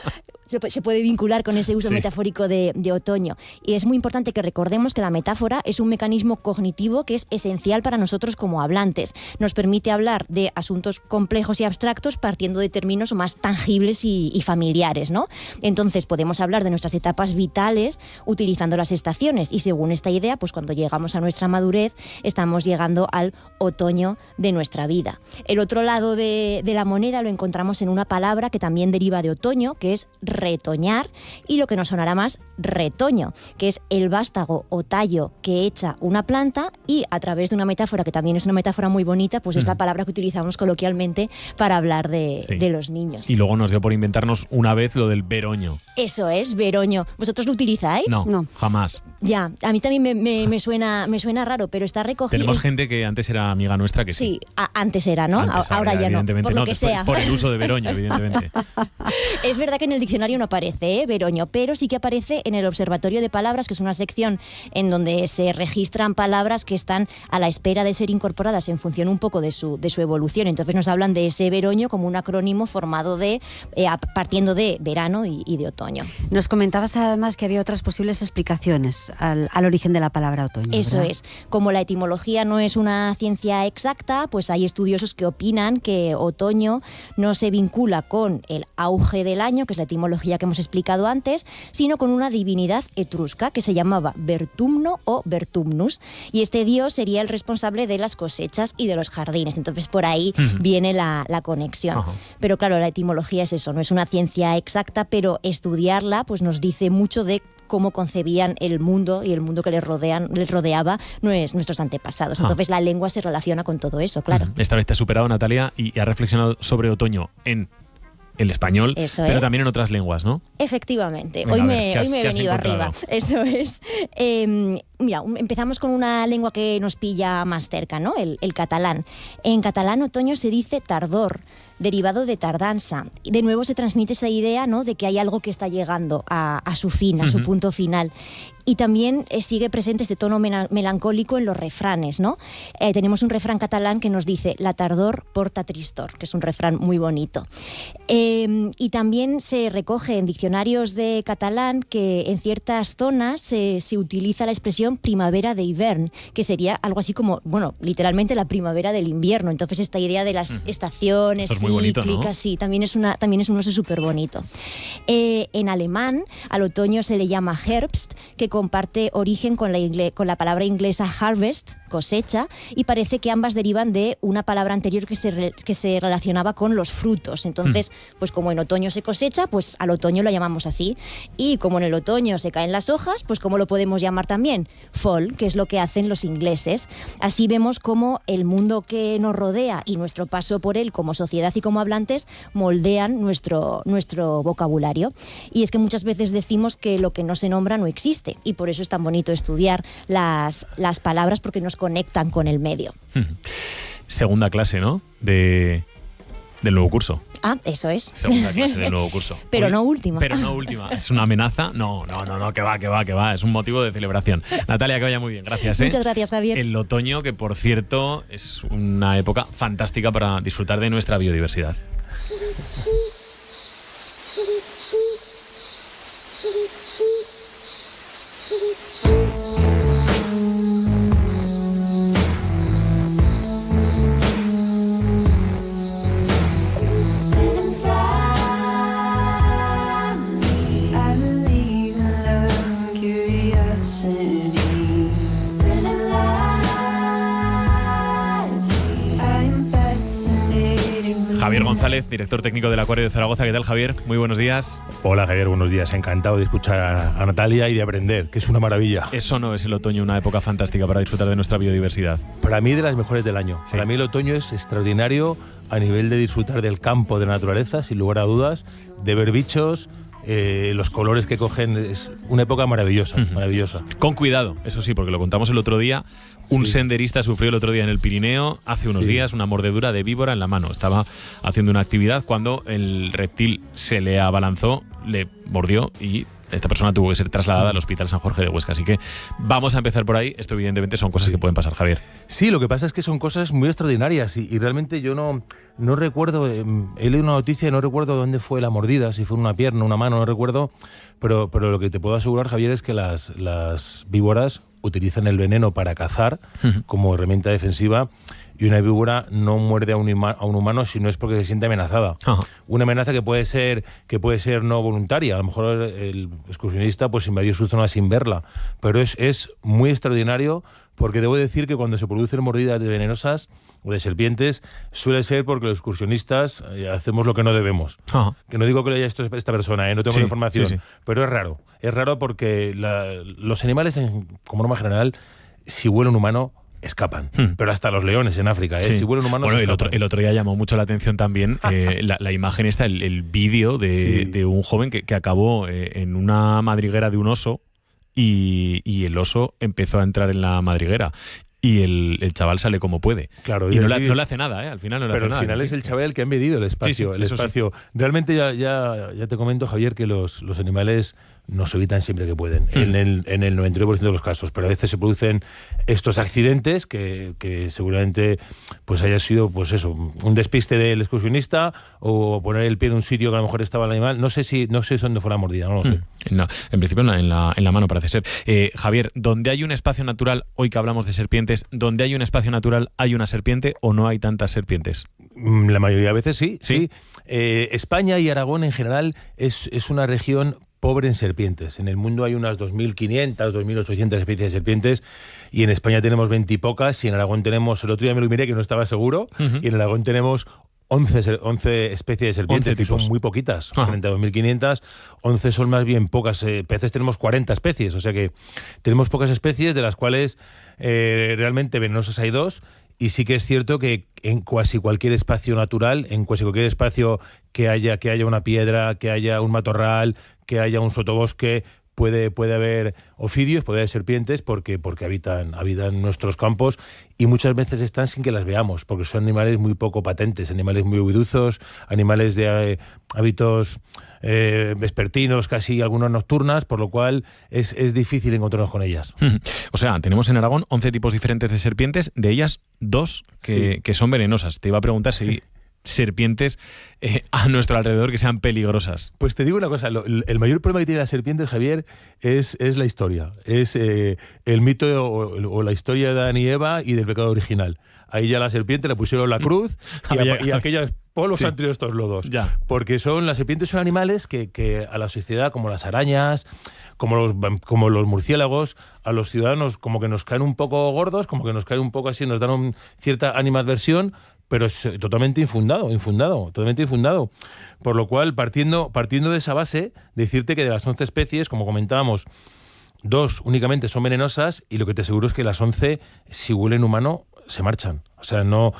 se puede vincular con ese uso metafórico de otoño. Y es muy importante que recordemos que la metáfora es un mecanismo cognitivo que es esencial para nosotros como hablantes. Nos permite hablar de asuntos complejos y abstractos partiendo de términos más tangibles y familiares, ¿no? Entonces podemos hablar de nuestras etapas vitales utilizando las estaciones, y según esta idea, pues cuando llegamos a nuestra madurez estamos llegando al otoño de nuestra vida. El otro lado de la moneda lo encontramos en una palabra que también deriva de otoño, que es retoñar, y lo que nos sonará más, retoño, que es el vástago o tallo que echa una planta, y a través de una metáfora que también es una metáfora muy bonita, pues es la palabra que utilizamos coloquialmente para hablar de los niños. Y luego nos dio por inventarnos una vez lo del veroño. Eso es, veroño. ¿Vosotros lo utilizáis? No, jamás. Ya, a mí también me suena raro, pero está recogido. Tenemos gente que antes era amiga nuestra que sí. Sí, antes era, ¿no? Ahora ya no, por lo que sea. Por el uso de veroño, evidentemente. Es verdad que en el diccionario no aparece, veroño, pero sí que aparece en el Observatorio de Palabras, que es una sección en donde se registran palabras que están a la espera de ser incorporadas en función un poco de su evolución. Entonces nos hablan de ese veroño como un acrónimo formado partiendo de verano y de otoño. Nos comentabas además que había otras posibles explicaciones al origen de la palabra otoño. Eso ¿verdad? es. Como la etimología no es una ciencia exacta, pues hay estudiosos que opinan que otoño no se vincula con el auge del año, que es la etimología que hemos explicado antes, sino con una divinidad etrusca que se llamaba Vertumno o Vertumnus, y este dios sería el responsable de las cosechas y de los jardines. Entonces por ahí viene la conexión. Pero claro, la etimología es eso, no es una ciencia exacta, pero estudiarla pues nos dice mucho de cómo concebían el mundo y el mundo que les rodeaba nuestros antepasados. Entonces la lengua se relaciona con todo eso, claro. Esta vez te has superado, Natalia, y has reflexionado sobre otoño en el español, pero también en otras lenguas, ¿no? Efectivamente. Venga, hoy ¿qué me he venido arriba. Eso es. Mira, empezamos con una lengua que nos pilla más cerca, ¿no? El catalán. En catalán, otoño se dice tardor, derivado de tardanza. Y de nuevo se transmite esa idea, ¿no?, de que hay algo que está llegando a su fin, a su punto final. Y también sigue presente este tono melancólico en los refranes, ¿no? Tenemos un refrán catalán que nos dice la tardor porta tristor, que es un refrán muy bonito. Y también se recoge en diccionarios de catalán que en ciertas zonas se utiliza la expresión primavera de hivern, que sería algo así como, bueno, literalmente la primavera del invierno. Entonces esta idea de las estaciones cíclicas, bonito, ¿no? Sí, también es un uso súper bonito. En alemán al otoño se le llama Herbst, que comparte origen con la palabra inglesa harvest, cosecha, y parece que ambas derivan de una palabra anterior que se relacionaba con los frutos. Entonces, pues como en otoño se cosecha, pues al otoño lo llamamos así. Y como en el otoño se caen las hojas, pues ¿cómo lo podemos llamar también? Fall, que es lo que hacen los ingleses. Así vemos cómo el mundo que nos rodea y nuestro paso por él como sociedad y como hablantes moldean nuestro vocabulario. Y es que muchas veces decimos que lo que no se nombra no existe, y por eso es tan bonito estudiar las palabras, porque nos conectan con el medio. Segunda clase, ¿no? Del nuevo curso. Ah, eso es. Segunda clase del nuevo curso. Pero no última. Pero no última. ¿Es una amenaza? No, que va. Es un motivo de celebración. Natalia, que vaya muy bien. Gracias. Muchas gracias, Javier. El otoño, que por cierto es una época fantástica para disfrutar de nuestra biodiversidad. Javier González, director técnico del Acuario de Zaragoza. ¿Qué tal, Javier? Muy buenos días. Hola, Javier, buenos días. Encantado de escuchar a Natalia y de aprender, que es una maravilla. ¿Eso no es el otoño una época fantástica para disfrutar de nuestra biodiversidad? Para mí, de las mejores del año. Sí. Para mí el otoño es extraordinario a nivel de disfrutar del campo, de la naturaleza, sin lugar a dudas, de ver bichos. Los colores que cogen, es una época maravillosa, maravillosa. Con cuidado, eso sí, porque lo contamos el otro día. Un senderista sufrió el otro día en el Pirineo, hace unos días, una mordedura de víbora en la mano. Estaba haciendo una actividad cuando el reptil se le abalanzó, le mordió y esta persona tuvo que ser trasladada al Hospital San Jorge de Huesca. Así que vamos a empezar por ahí. Esto evidentemente son cosas que pueden pasar, Javier. Sí, lo que pasa es que son cosas muy extraordinarias y realmente yo no recuerdo, he leído una noticia y no recuerdo dónde fue la mordida, si fue una pierna, una mano, no recuerdo, pero lo que te puedo asegurar, Javier, es que las víboras utilizan el veneno para cazar como herramienta defensiva. Y una víbora no muerde a un humano si no es porque se siente amenazada. Ajá. Una amenaza que puede ser no voluntaria. A lo mejor el excursionista pues invadió su zona sin verla. Pero es muy extraordinario, porque debo decir que cuando se producen mordidas venenosas o de serpientes suele ser porque los excursionistas hacemos lo que no debemos. Ajá. Que no digo que lo haya hecho esta persona, no tengo la información, pero es raro. Es raro porque los animales, como norma general, si huele un humano, escapan, pero hasta los leones en África, si vuelan humanos. Bueno, el otro día llamó mucho la atención también la imagen esta, el vídeo de un joven que acabó en una madriguera de un oso y el oso empezó a entrar en la madriguera. Y el chaval sale como puede. Claro, y no le hace nada, al final no le hace nada. Pero al final es el chaval el que ha medido el espacio. Sí. Realmente ya te comento, Javier, que los animales nos evitan siempre que pueden, en el 99% de los casos, pero a veces se producen estos accidentes que seguramente pues haya sido pues eso, un despiste del excursionista o poner el pie en un sitio que a lo mejor estaba el animal. No sé dónde fue la mordida, no lo sé. No, en principio en la mano parece ser. Javier, ¿donde hay un espacio natural, hoy que hablamos de serpientes, donde hay un espacio natural hay una serpiente o no hay tantas serpientes? La mayoría de veces sí. España y Aragón en general es una región pobre en serpientes. En el mundo hay unas 2.500, 2.800 especies de serpientes y en España tenemos 20 y pocas, y en Aragón tenemos, el otro día me lo miré que no estaba seguro, y en Aragón tenemos 11 especies de serpientes, que son muy poquitas. Frente a 2.500, 11 son más bien pocas. Peces tenemos 40 especies, o sea que tenemos pocas especies, de las cuales realmente venenosas hay 2. Y sí que es cierto que en casi cualquier espacio natural, en casi cualquier espacio que haya una piedra, que haya un matorral, que haya un sotobosque, puede haber ofidios, puede haber serpientes, porque habitan nuestros campos, y muchas veces están sin que las veamos, porque son animales muy poco patentes, animales muy huiduzos, animales de hábitos vespertinos, casi algunas nocturnas, por lo cual es difícil encontrarnos con ellas. O sea, tenemos en Aragón 11 tipos diferentes de serpientes, de ellas 2 que son venenosas. Te iba a preguntar si serpientes a nuestro alrededor que sean peligrosas. Pues te digo una cosa, el mayor problema que tienen las serpientes, Javier, es la historia. Es el mito o la historia de Adán y Eva y del pecado original. Ahí ya la serpiente le pusieron la cruz y aquellos polos han traído estos lodos. Ya. Porque las serpientes son animales que a la sociedad, como las arañas, como los murciélagos, a los ciudadanos como que nos caen un poco gordos, como que nos caen un poco así, nos dan cierta animadversión, pero es totalmente infundado. Por lo cual, partiendo de esa base, decirte que de las 11 especies, como comentábamos, 2 únicamente son venenosas, y lo que te aseguro es que las 11, si huelen humano, se marchan. O sea, no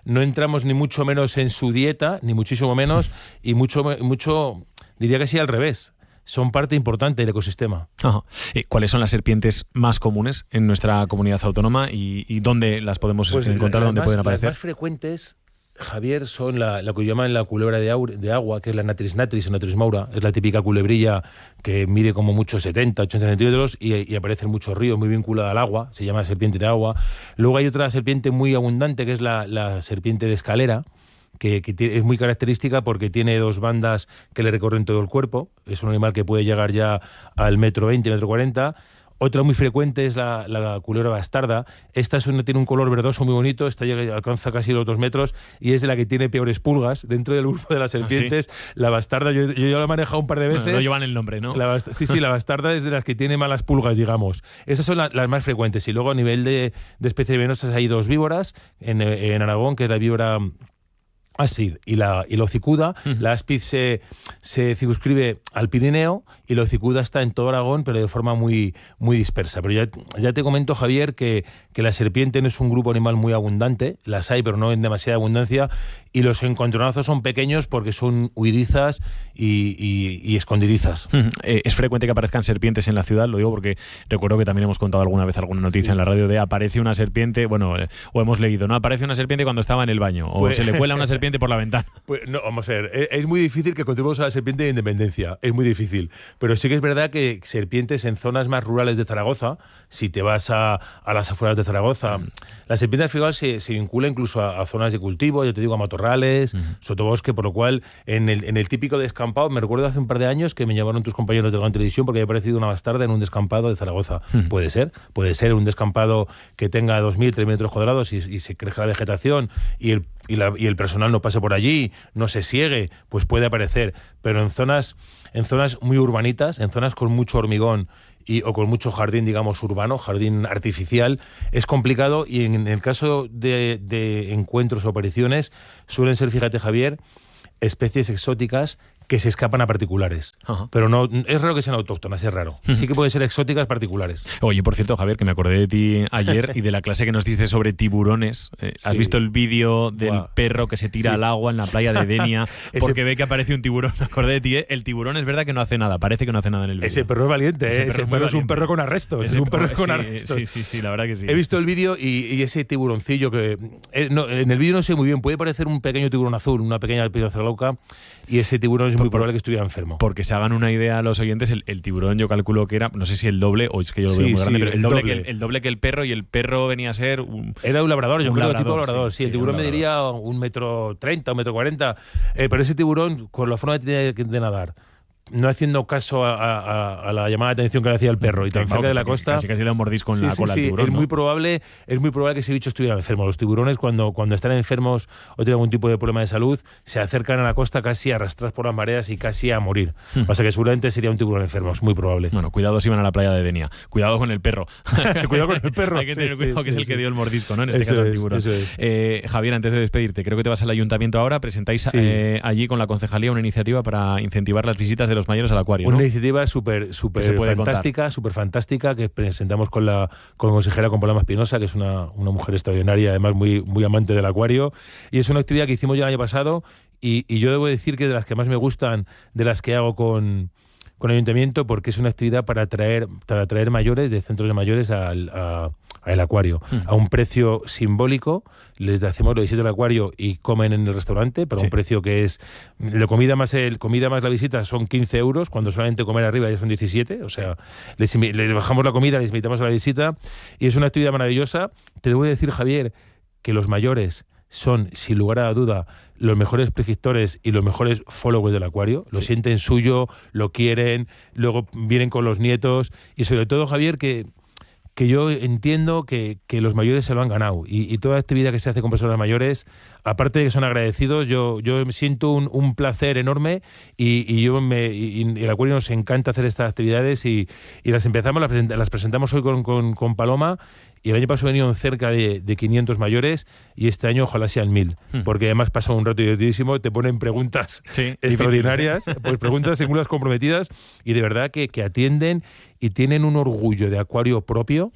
entramos ni mucho menos en su dieta, ni muchísimo menos, y mucho diría que sí al revés. Son parte importante del ecosistema. Ajá. ¿Cuáles son las serpientes más comunes en nuestra comunidad autónoma y dónde las podemos encontrar, dónde pueden aparecer? Las más frecuentes, Javier, son lo que llaman la culebra de agua, que es la Natris natris o Natris maura. Es la típica culebrilla que mide como mucho 70, 80 centímetros y aparece en muchos ríos, muy vinculada al agua. Se llama serpiente de agua. Luego hay otra serpiente muy abundante, que es la serpiente de escalera, que es muy característica porque tiene 2 bandas que le recorren todo el cuerpo. Es un animal que puede llegar ya al 1,20 m, 1,40 m. Otra muy frecuente es la culebra bastarda. Esta tiene un color verdoso muy bonito, esta alcanza casi los 2 metros y es de la que tiene peores pulgas. Dentro del grupo de las serpientes, la bastarda, yo la he manejado un par de veces. No llevan el nombre, ¿no? La bastarda es de las que tiene malas pulgas, digamos. Esas son las más frecuentes. Y luego, a nivel de especies venenosas, hay 2 víboras en Aragón, que es la víbora áspid y la hocicuda. La áspid se circunscribe al Pirineo y la hocicuda está en todo Aragón, pero de forma muy, muy dispersa. Pero ya te comento, Javier, que la serpiente no es un grupo animal muy abundante, las hay, pero no en demasiada abundancia, y los encontronazos son pequeños porque son huidizas y escondidizas. ¿Es frecuente que aparezcan serpientes en la ciudad? Lo digo porque recuerdo que también hemos contado alguna vez alguna noticia en la radio de aparece una serpiente, bueno, o hemos leído, ¿no? Aparece una serpiente cuando estaba en el baño, o se le cuela una serpiente por la ventana. Pues no, vamos a ver, es muy difícil que encontremos a la serpiente de Independencia, es muy difícil, pero sí que es verdad que serpientes en zonas más rurales de Zaragoza, si te vas a las afueras de Zaragoza, la serpiente al final se vincula incluso a zonas de cultivo, yo te digo, a matorrales, sotobosque, por lo cual en el típico descampado, me recuerdo hace un par de años que me llamaron tus compañeros de la televisión porque había aparecido una bastarda en un descampado de Zaragoza. Puede ser un descampado que tenga 2.000, 3.000 metros cuadrados y se crezca la vegetación y el personal no pase por allí, no se siegue, pues puede aparecer, pero en zonas muy urbanitas, en zonas con mucho hormigón o con mucho jardín, digamos, urbano, jardín artificial, es complicado, y en el caso de encuentros o apariciones suelen ser, fíjate, Javier, especies exóticas que se escapan a particulares. Pero no es raro que sean autóctonas, es raro. Sí que pueden ser exóticas particulares. Oye, por cierto, Javier, que me acordé de ti ayer y de la clase que nos diste sobre tiburones. ¿Has visto el vídeo del perro que se tira al agua en la playa de Denia porque ve que aparece un tiburón? Me acordé de ti, ¿eh? El tiburón es verdad que no hace nada, parece que no hace nada en el vídeo. Ese perro es valiente, ese perro es un perro con arrestos. Es un perro con arrestos. Sí, la verdad que sí. He visto el vídeo y ese tiburoncillo que... en el vídeo no sé muy bien, puede parecer un pequeño tiburón azul, una pequeña glauca, y ese tiburón es muy probable que estuviera enfermo. Porque se hagan una idea a los oyentes, el tiburón yo calculo que era, no sé si el doble, o es que yo lo veo muy grande, pero el doble que el perro, y el perro venía a ser... Era un labrador, yo creo, tipo labrador. Sí, el tiburón mediría 1,30 m, 1,40 m, pero ese tiburón, con la forma que tiene de nadar, no haciendo caso a la llamada de atención que le hacía el perro y tan cerca de la costa, casi le da un mordisco en la cola al tiburón. Es muy probable que ese bicho estuviera enfermo. Los tiburones, cuando están enfermos o tienen algún tipo de problema de salud, se acercan a la costa casi arrastrados por las mareas y casi a morir. O sea que seguramente sería un tiburón enfermo, es muy probable. Bueno, cuidado si van a la playa de Denia. Cuidado con el perro. Cuidado con el perro. Hay que tener cuidado, que es el que dio el mordisco, ¿no? En este caso el tiburón. Eso es. Javier, antes de despedirte, creo que te vas al ayuntamiento ahora. Presentáis allí con la concejalía una iniciativa para incentivar las visitas de los mayores al acuario, ¿no? Una iniciativa súper fantástica que presentamos con la consejera, con Paloma Espinosa, que es una mujer extraordinaria, además muy, muy amante del acuario, y es una actividad que hicimos ya el año pasado y yo debo decir que de las que más me gustan, de las que hago con el ayuntamiento, porque es una actividad para atraer mayores de centros de mayores al acuario a un precio simbólico. Les hacemos la visita al acuario y comen en el restaurante, pero a un precio que es la comida más la visita son 15 euros, cuando solamente comer arriba ya son 17. O sea, les bajamos la comida, les invitamos a la visita y es una actividad maravillosa. Te debo decir, Javier, que los mayores son, sin lugar a la duda, los mejores prescriptores y los mejores followers del acuario. Lo sienten suyo, lo quieren, luego vienen con los nietos y sobre todo, Javier, que yo entiendo que los mayores se lo han ganado y toda actividad que se hace con personas mayores, aparte de que son agradecidos, yo siento un placer enorme y el acuario nos encanta hacer estas actividades y las presentamos hoy con Paloma. Y el año pasado venían cerca de 500 mayores y este año ojalá sean 1.000, porque además pasa un rato divertidísimo, te ponen preguntas extraordinarias, pues preguntas singulas comprometidas y de verdad que atienden y tienen un orgullo de acuario propio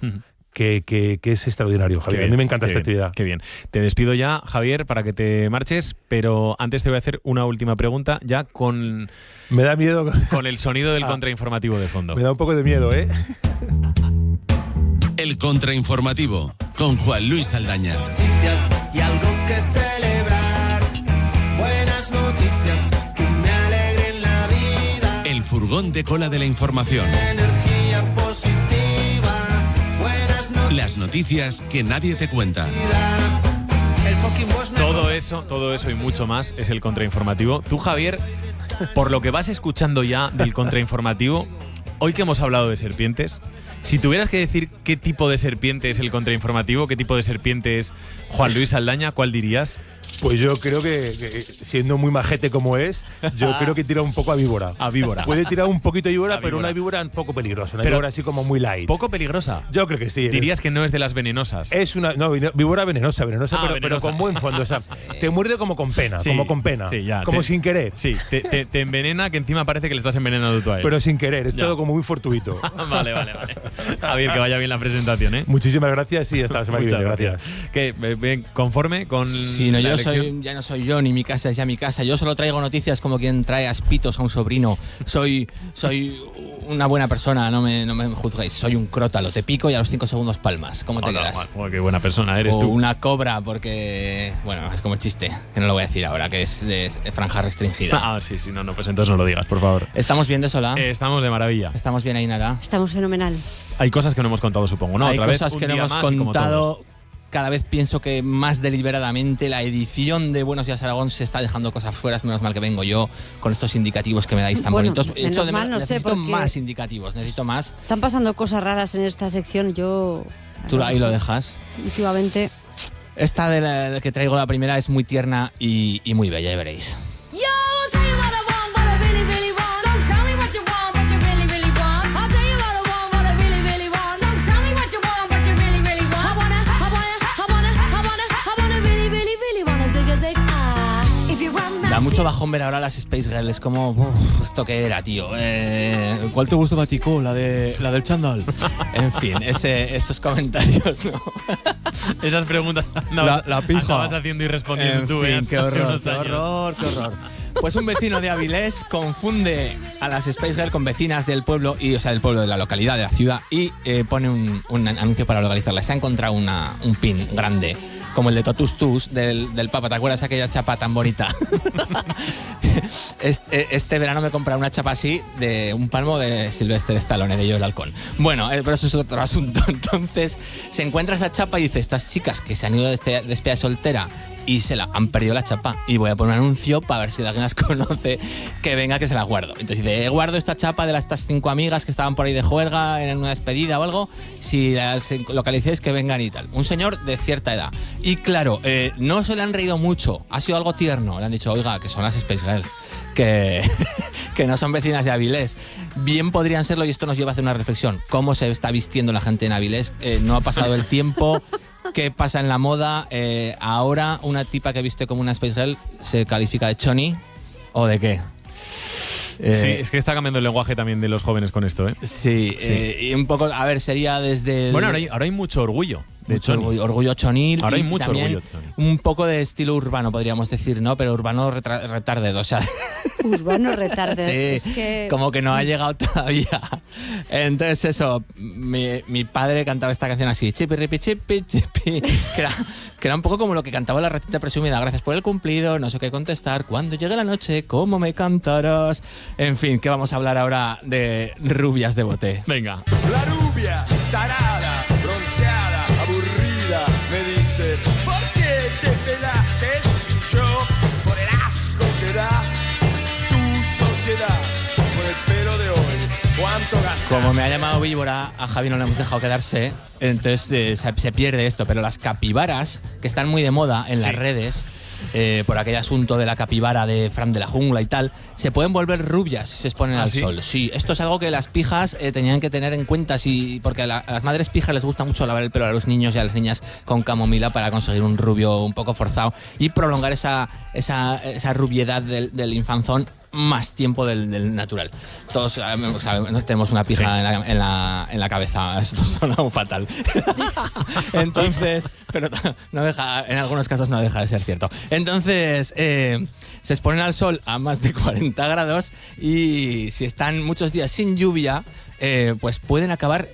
que es extraordinario, Javier. A mí me encanta esta actividad. Qué bien. Te despido ya, Javier, para que te marches, pero antes te voy a hacer una última pregunta ya con... Me da miedo. Con el sonido del contrainformativo de fondo. Me da un poco de miedo, ¿eh? El contrainformativo con Juan Luis Saldaña. Noticias y algo que celebrar. Buenas noticias que me alegren la vida. El furgón de cola de la información. Energía positiva. Buenas noticias. Las noticias que nadie te cuenta. Todo eso y mucho más es el contrainformativo. Tú, Javier, por lo que vas escuchando ya del contrainformativo, hoy que hemos hablado de serpientes, si tuvieras que decir qué tipo de serpiente es el contrainformativo, qué tipo de serpiente es Juan Luis Saldaña, ¿cuál dirías? Pues yo creo que siendo muy majete como es, yo creo que tira un poco a víbora. A víbora. Puede tirar un poquito a víbora, pero una víbora un poco peligrosa. Una víbora así como muy light. ¿Poco peligrosa? Yo creo que sí. Dirías que no es de las venenosas. Es una víbora venenosa, venenosa. pero con buen fondo. O sea, te muerde como con pena, Sí, Sí, ya, como sin querer. Sí, te envenena, que encima parece que le estás envenenando tú a él. Pero sin querer, es Ya. todo como muy fortuito. Vale. Javier, que vaya bien la presentación, ¿eh? Muchísimas gracias y hasta la semana que Muchas viene. Gracias. ¿Qué? ¿Bien conforme con Sí, no, la yo elección? ya no soy yo, ni mi casa es ya mi casa. Yo solo traigo noticias como quien trae aspitos a un sobrino. Soy una buena persona, no me juzguéis. Soy un crótalo, te pico y a los 5 segundos palmas. ¿Cómo te quedas? Qué buena persona eres O tú. una cobra, porque, bueno, es como el chiste, que no lo voy a decir ahora, que es de franja restringida. Ah, sí, no, pues entonces no lo digas, por favor. ¿Estamos bien de Sola? Estamos de maravilla. ¿Estamos bien, Ainara? Estamos fenomenal. Hay cosas que no hemos contado, supongo, ¿no? Hay Otra vez, cosas un que no día hemos más y como contado. todos. Cada vez pienso que más deliberadamente la edición de Buenos Días Aragón se está dejando cosas fuera. Es menos mal que vengo yo con estos indicativos que me dais tan Bueno, bonitos. menos mal, no sé, necesito porque más indicativos, necesito más. Están pasando cosas raras en esta sección. Yo. Tú ahí lo dejas. Últimamente. Esta de la que traigo, la primera, es muy tierna y muy bella, ya veréis. Da mucho bajón ver ahora las Space Girls, es como, ¿esto qué era, tío? ¿Cuál te gustó para ti, la del chándal? En fin, esos comentarios, ¿no? Esas preguntas la pija. andabas haciendo y respondiendo En tú, fin, ¿eh? qué horror, qué horror, qué horror. Pues un vecino de Avilés confunde a las Space Girls con vecinas del pueblo, del pueblo, de la localidad, de la ciudad, y pone un anuncio para localizarlas. Se ha encontrado un pin grande, como el de Totus Tus del Papa. ¿Te acuerdas aquella chapa tan bonita? Este verano me he comprado una chapa así de un palmo de Sylvester Stallone, de Yo el Halcón. Bueno, pero eso es otro asunto. Entonces se encuentra esa chapa y dice, estas chicas que se han ido de despedida soltera y han perdido la chapa, y voy a poner un anuncio para ver si alguien las conoce, que venga, que se la guardo. Entonces dice, guardo esta chapa de estas 5 amigas que estaban por ahí de juerga en una despedida o algo, si las localicéis, que vengan y tal. Un señor de cierta edad. Y claro, no se le han reído mucho, ha sido algo tierno. Le han dicho, oiga, que son las Space Girls, que no son vecinas de Avilés. Bien podrían serlo, y esto nos lleva a hacer una reflexión. ¿Cómo se está vistiendo la gente en Avilés? No ha pasado el tiempo. ¿Qué pasa en la moda? Ahora una tipa que viste como una Space Girl se califica de choni, ¿o de qué? Sí, es que está cambiando el lenguaje también de los jóvenes con esto, ¿eh? Sí. Y un poco, a ver, sería desde... Bueno, ahora hay mucho orgullo. Mucho orgullo chonil. Ahora hay y mucho también orgullo chonil. un poco de estilo urbano, podríamos decir, ¿no? Pero urbano retarded, o sea... Urbano retarded. Sí, Es que... como que no ha llegado todavía. Entonces eso, mi padre cantaba esta canción así, chipi, ripi, chipi, chipi, que era un poco como lo que cantaba la ratita presumida. Gracias por el cumplido, no sé qué contestar, cuando llegue la noche, ¿cómo me cantarás? En fin, que vamos a hablar ahora de rubias de boté. Venga. La rubia, tarada, bronceada, aburrida, me dice, ¿por qué te pelaste? Y yo, por el asco que da tu sociedad, por el pelo de hoy, ¿cuánto gastas? Como me ha llamado víbora, a Javi no le hemos dejado quedarse, entonces se pierde esto. Pero las capibaras, que están muy de moda en las redes, por aquel asunto de la capibara de Fran de la Jungla y tal, se pueden volver rubias si se exponen al sol. Sí, esto es algo que las pijas tenían que tener en cuenta, porque a las madres pijas les gusta mucho lavar el pelo a los niños y a las niñas con camomila para conseguir un rubio un poco forzado y prolongar esa rubiedad del infanzón más tiempo del natural. Todos sabemos, tenemos una pija en la cabeza. Esto suena muy fatal. Entonces, pero no deja, en algunos casos no deja de ser cierto. Entonces, se exponen al sol a más de 40 grados y si están muchos días sin lluvia, pues pueden acabar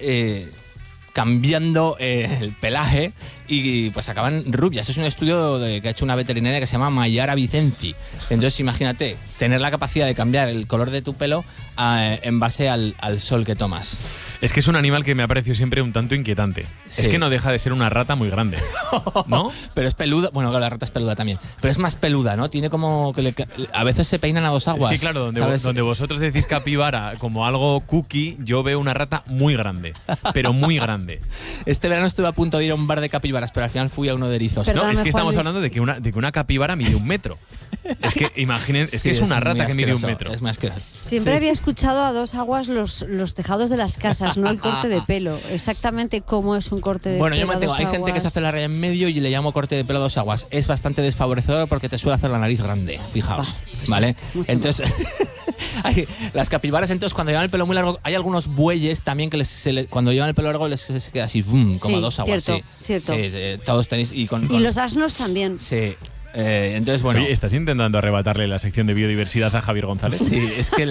cambiando el pelaje y pues acaban rubias. Es un estudio que ha hecho una veterinaria que se llama Mayara Vicenzi. Entonces imagínate tener la capacidad de cambiar el color de tu pelo en base al sol que tomas. Es que es un animal que me ha parecido siempre un tanto inquietante. Sí. Es que no deja de ser una rata muy grande, ¿no? Pero es peluda. Bueno, claro, la rata es peluda también. Pero es más peluda, ¿no? Tiene como que a veces se peinan a dos aguas. Es que claro, donde vosotros decís capibara como algo cookie, yo veo una rata muy grande, pero muy grande. Este verano estuve a punto de ir a un bar de capibaras, pero al final fui a uno de erizos. No, es que estamos hablando de que una capibara mide 1 metro. Es que imaginen, es que es una rata que mide 1 metro. Es más que Siempre había escuchado a 2 aguas los tejados de las casas, no el corte de pelo. Exactamente cómo es un corte de bueno, pelo. yo mantengo, hay gente que se hace la raya en medio y le llamo corte de pelo a 2 aguas. Es bastante desfavorecedor porque te suele hacer la nariz grande, fijaos. Pues ¿vale? Entonces, las capibaras, entonces, cuando llevan el pelo muy largo, hay algunos bueyes también que cuando llevan el pelo largo se queda así, como a 2 aguas. Cierto. Sí, todos tenéis. Y los asnos también. Sí. Entonces, bueno. Oye, ¿estás intentando arrebatarle la sección de biodiversidad a Javier González? Sí, es que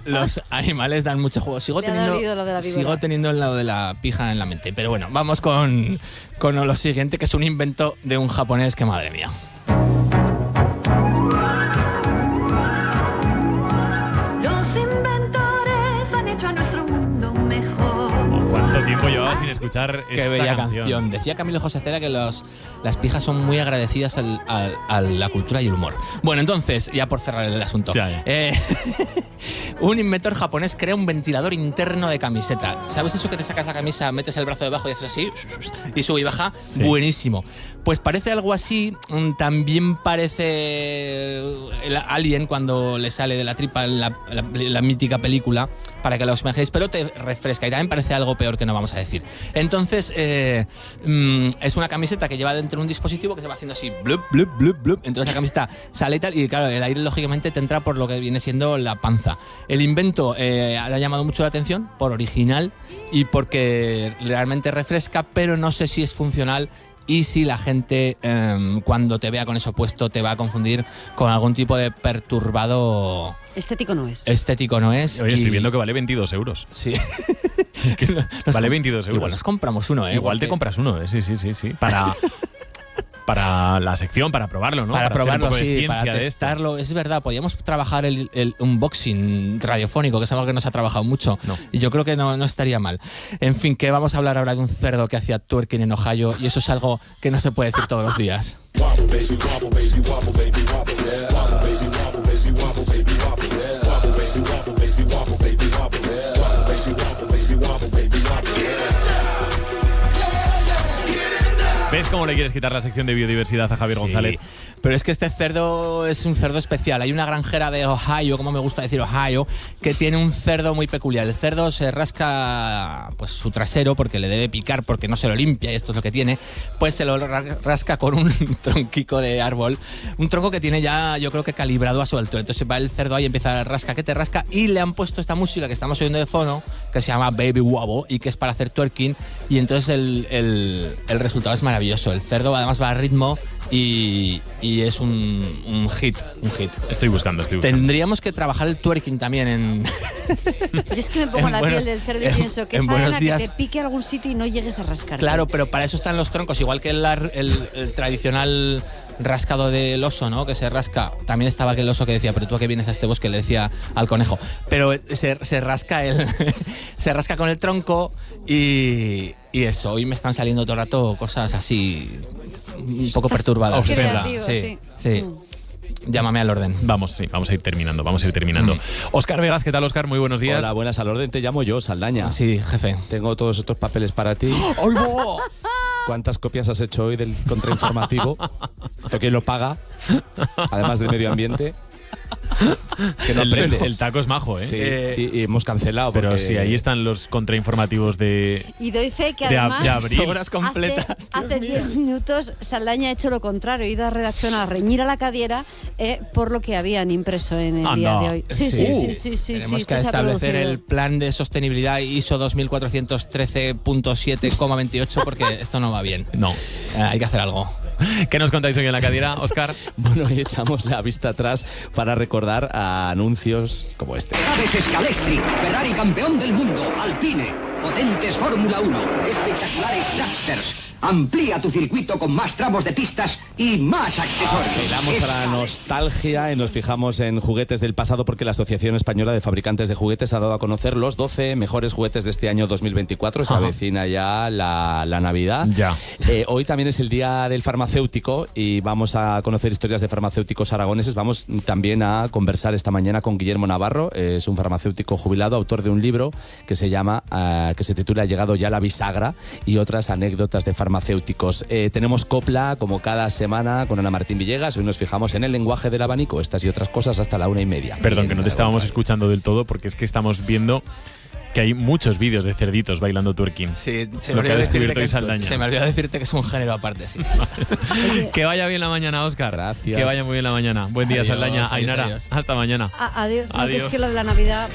los animales dan mucho juego. Sigo teniendo el lado de la pija en la mente. Pero bueno, vamos con lo siguiente, que es un invento de un japonés que, madre mía. Los inventores han hecho a nuestro mundo mejor. ¿Cuánto tiempo llevaba sin escuchar esta Qué bella canción? canción. Decía Camilo José Cela que las pijas son muy agradecidas a la cultura y el humor. Bueno, entonces, ya por cerrar el asunto. Un inventor japonés crea un ventilador interno de camiseta. ¿Sabes eso que te sacas la camisa, metes el brazo debajo y haces así? Y sube y baja. Sí. Buenísimo. Pues parece algo así. También parece el Alien cuando le sale de la tripa la mítica película, para que lo os imaginéis, pero te refresca. Y también parece algo peor que no vamos a decir. Entonces, es una camiseta que lleva dentro un dispositivo que se va haciendo así, blup, blup, blup, blup. Entonces la camiseta sale y tal, y claro, el aire lógicamente te entra por lo que viene siendo la panza. El invento ha llamado mucho la atención por original y porque realmente refresca, pero no sé si es funcional y si la gente cuando te vea con eso puesto te va a confundir con algún tipo de perturbado. Estético no es. Oye, estoy viendo que vale 22 euros. Sí. Vale 22 euros. Igual nos compramos uno, Igual te compras uno, sí. Para la sección, para probarlo, ¿no? Para probarlo, sí, para testarlo. testarlo. Es verdad, podríamos trabajar el unboxing radiofónico, que es algo que nos ha trabajado mucho. No. Y yo creo que no estaría mal. En fin, que vamos a hablar ahora de un cerdo que hacía twerking en Ohio, y eso es algo que no se puede decir todos los días. ¿Ves cómo le quieres quitar la sección de biodiversidad a Javier González? Pero es que este cerdo es un cerdo especial. Hay una granjera de Ohio, como me gusta decir Ohio, que tiene un cerdo muy peculiar. El cerdo se rasca pues su trasero porque le debe picar, porque no se lo limpia, y esto es lo que tiene. Pues se lo rasca con un tronquico de árbol, un tronco que tiene ya, yo creo que calibrado a su altura. Entonces va el cerdo ahí, empieza a rascar, que te rasca, y le han puesto esta música que estamos oyendo de fondo, que se llama Baby Wobble, y que es para hacer twerking, y entonces el resultado es maravilloso. El cerdo además va a ritmo y es un hit. Estoy buscando. Tendríamos que trabajar el twerking también en... Yo es que me pongo la piel del cerdo y pienso que faena que te pique algún sitio y no llegues a rascar. Claro, pero para eso están los troncos, igual que el tradicional rascado del oso, ¿no? Que se rasca. También estaba aquel oso que decía, pero tú a qué vienes a este bosque, le decía al conejo. Pero se rasca se rasca con el tronco y eso. Hoy me están saliendo todo el rato cosas así un poco perturbadas. Sí. Llámame al orden. Vamos a ir terminando. Óscar Vegas, ¿qué tal, Óscar? Muy buenos días. Hola, buenas. Al orden te llamo yo, Saldaña. Sí, jefe. Tengo todos estos papeles para ti. ¡Oh! ¿Cuántas copias has hecho hoy del contrainformativo? ¿Quién lo paga? Además del medio ambiente. Que no aprende. El taco es majo, ¿eh? Sí, y hemos cancelado. Pero sí, ahí están los contrainformativos de... Y doy fe que además de abril. Horas completas. Hace 10 minutos Saldaña ha hecho lo contrario, ha ido a redacción a reñir a la cadera por lo que habían impreso en el día de hoy. Sí. Tenemos que establecer el plan de sostenibilidad ISO 2413.7,28 porque esto no va bien. No. Hay que hacer algo. ¿Qué nos contáis hoy en la cadera, Óscar? Bueno, hoy echamos la vista atrás para recordar a anuncios como este. Naves Scalestri, Ferrari campeón del mundo, Alpine, potentes Fórmula 1, espectaculares Duster, Amplía tu circuito con más tramos de pistas y más accesorios. Apelamos a la nostalgia y nos fijamos en juguetes del pasado porque la Asociación Española de Fabricantes de Juguetes ha dado a conocer los 12 mejores juguetes de este año 2024. Se avecina ya la Navidad. Ya. Hoy también es el día del farmacéutico y vamos a conocer historias de farmacéuticos aragoneses. Vamos también a conversar esta mañana con Guillermo Navarro. Es un farmacéutico jubilado, autor de un libro que se llama, que se titula "Ha llegado ya la bisagra" y otras anécdotas de farmacéuticos. Tenemos copla como cada semana con Ana Martín Villegas. Hoy nos fijamos en el lenguaje del abanico, estas y otras cosas hasta la 1:30. Perdón, que no te estábamos escuchando del todo porque es que estamos viendo que hay muchos vídeos de cerditos bailando twerking. Sí, se me olvidó decirte que es un género aparte, sí. Que vaya bien la mañana, Óscar. Gracias. Que vaya muy bien la mañana. Buen día, Adiós, Saldaña. adiós, Ainara, adiós. hasta mañana. Adiós. No, que Adiós. es que lo de la Navidad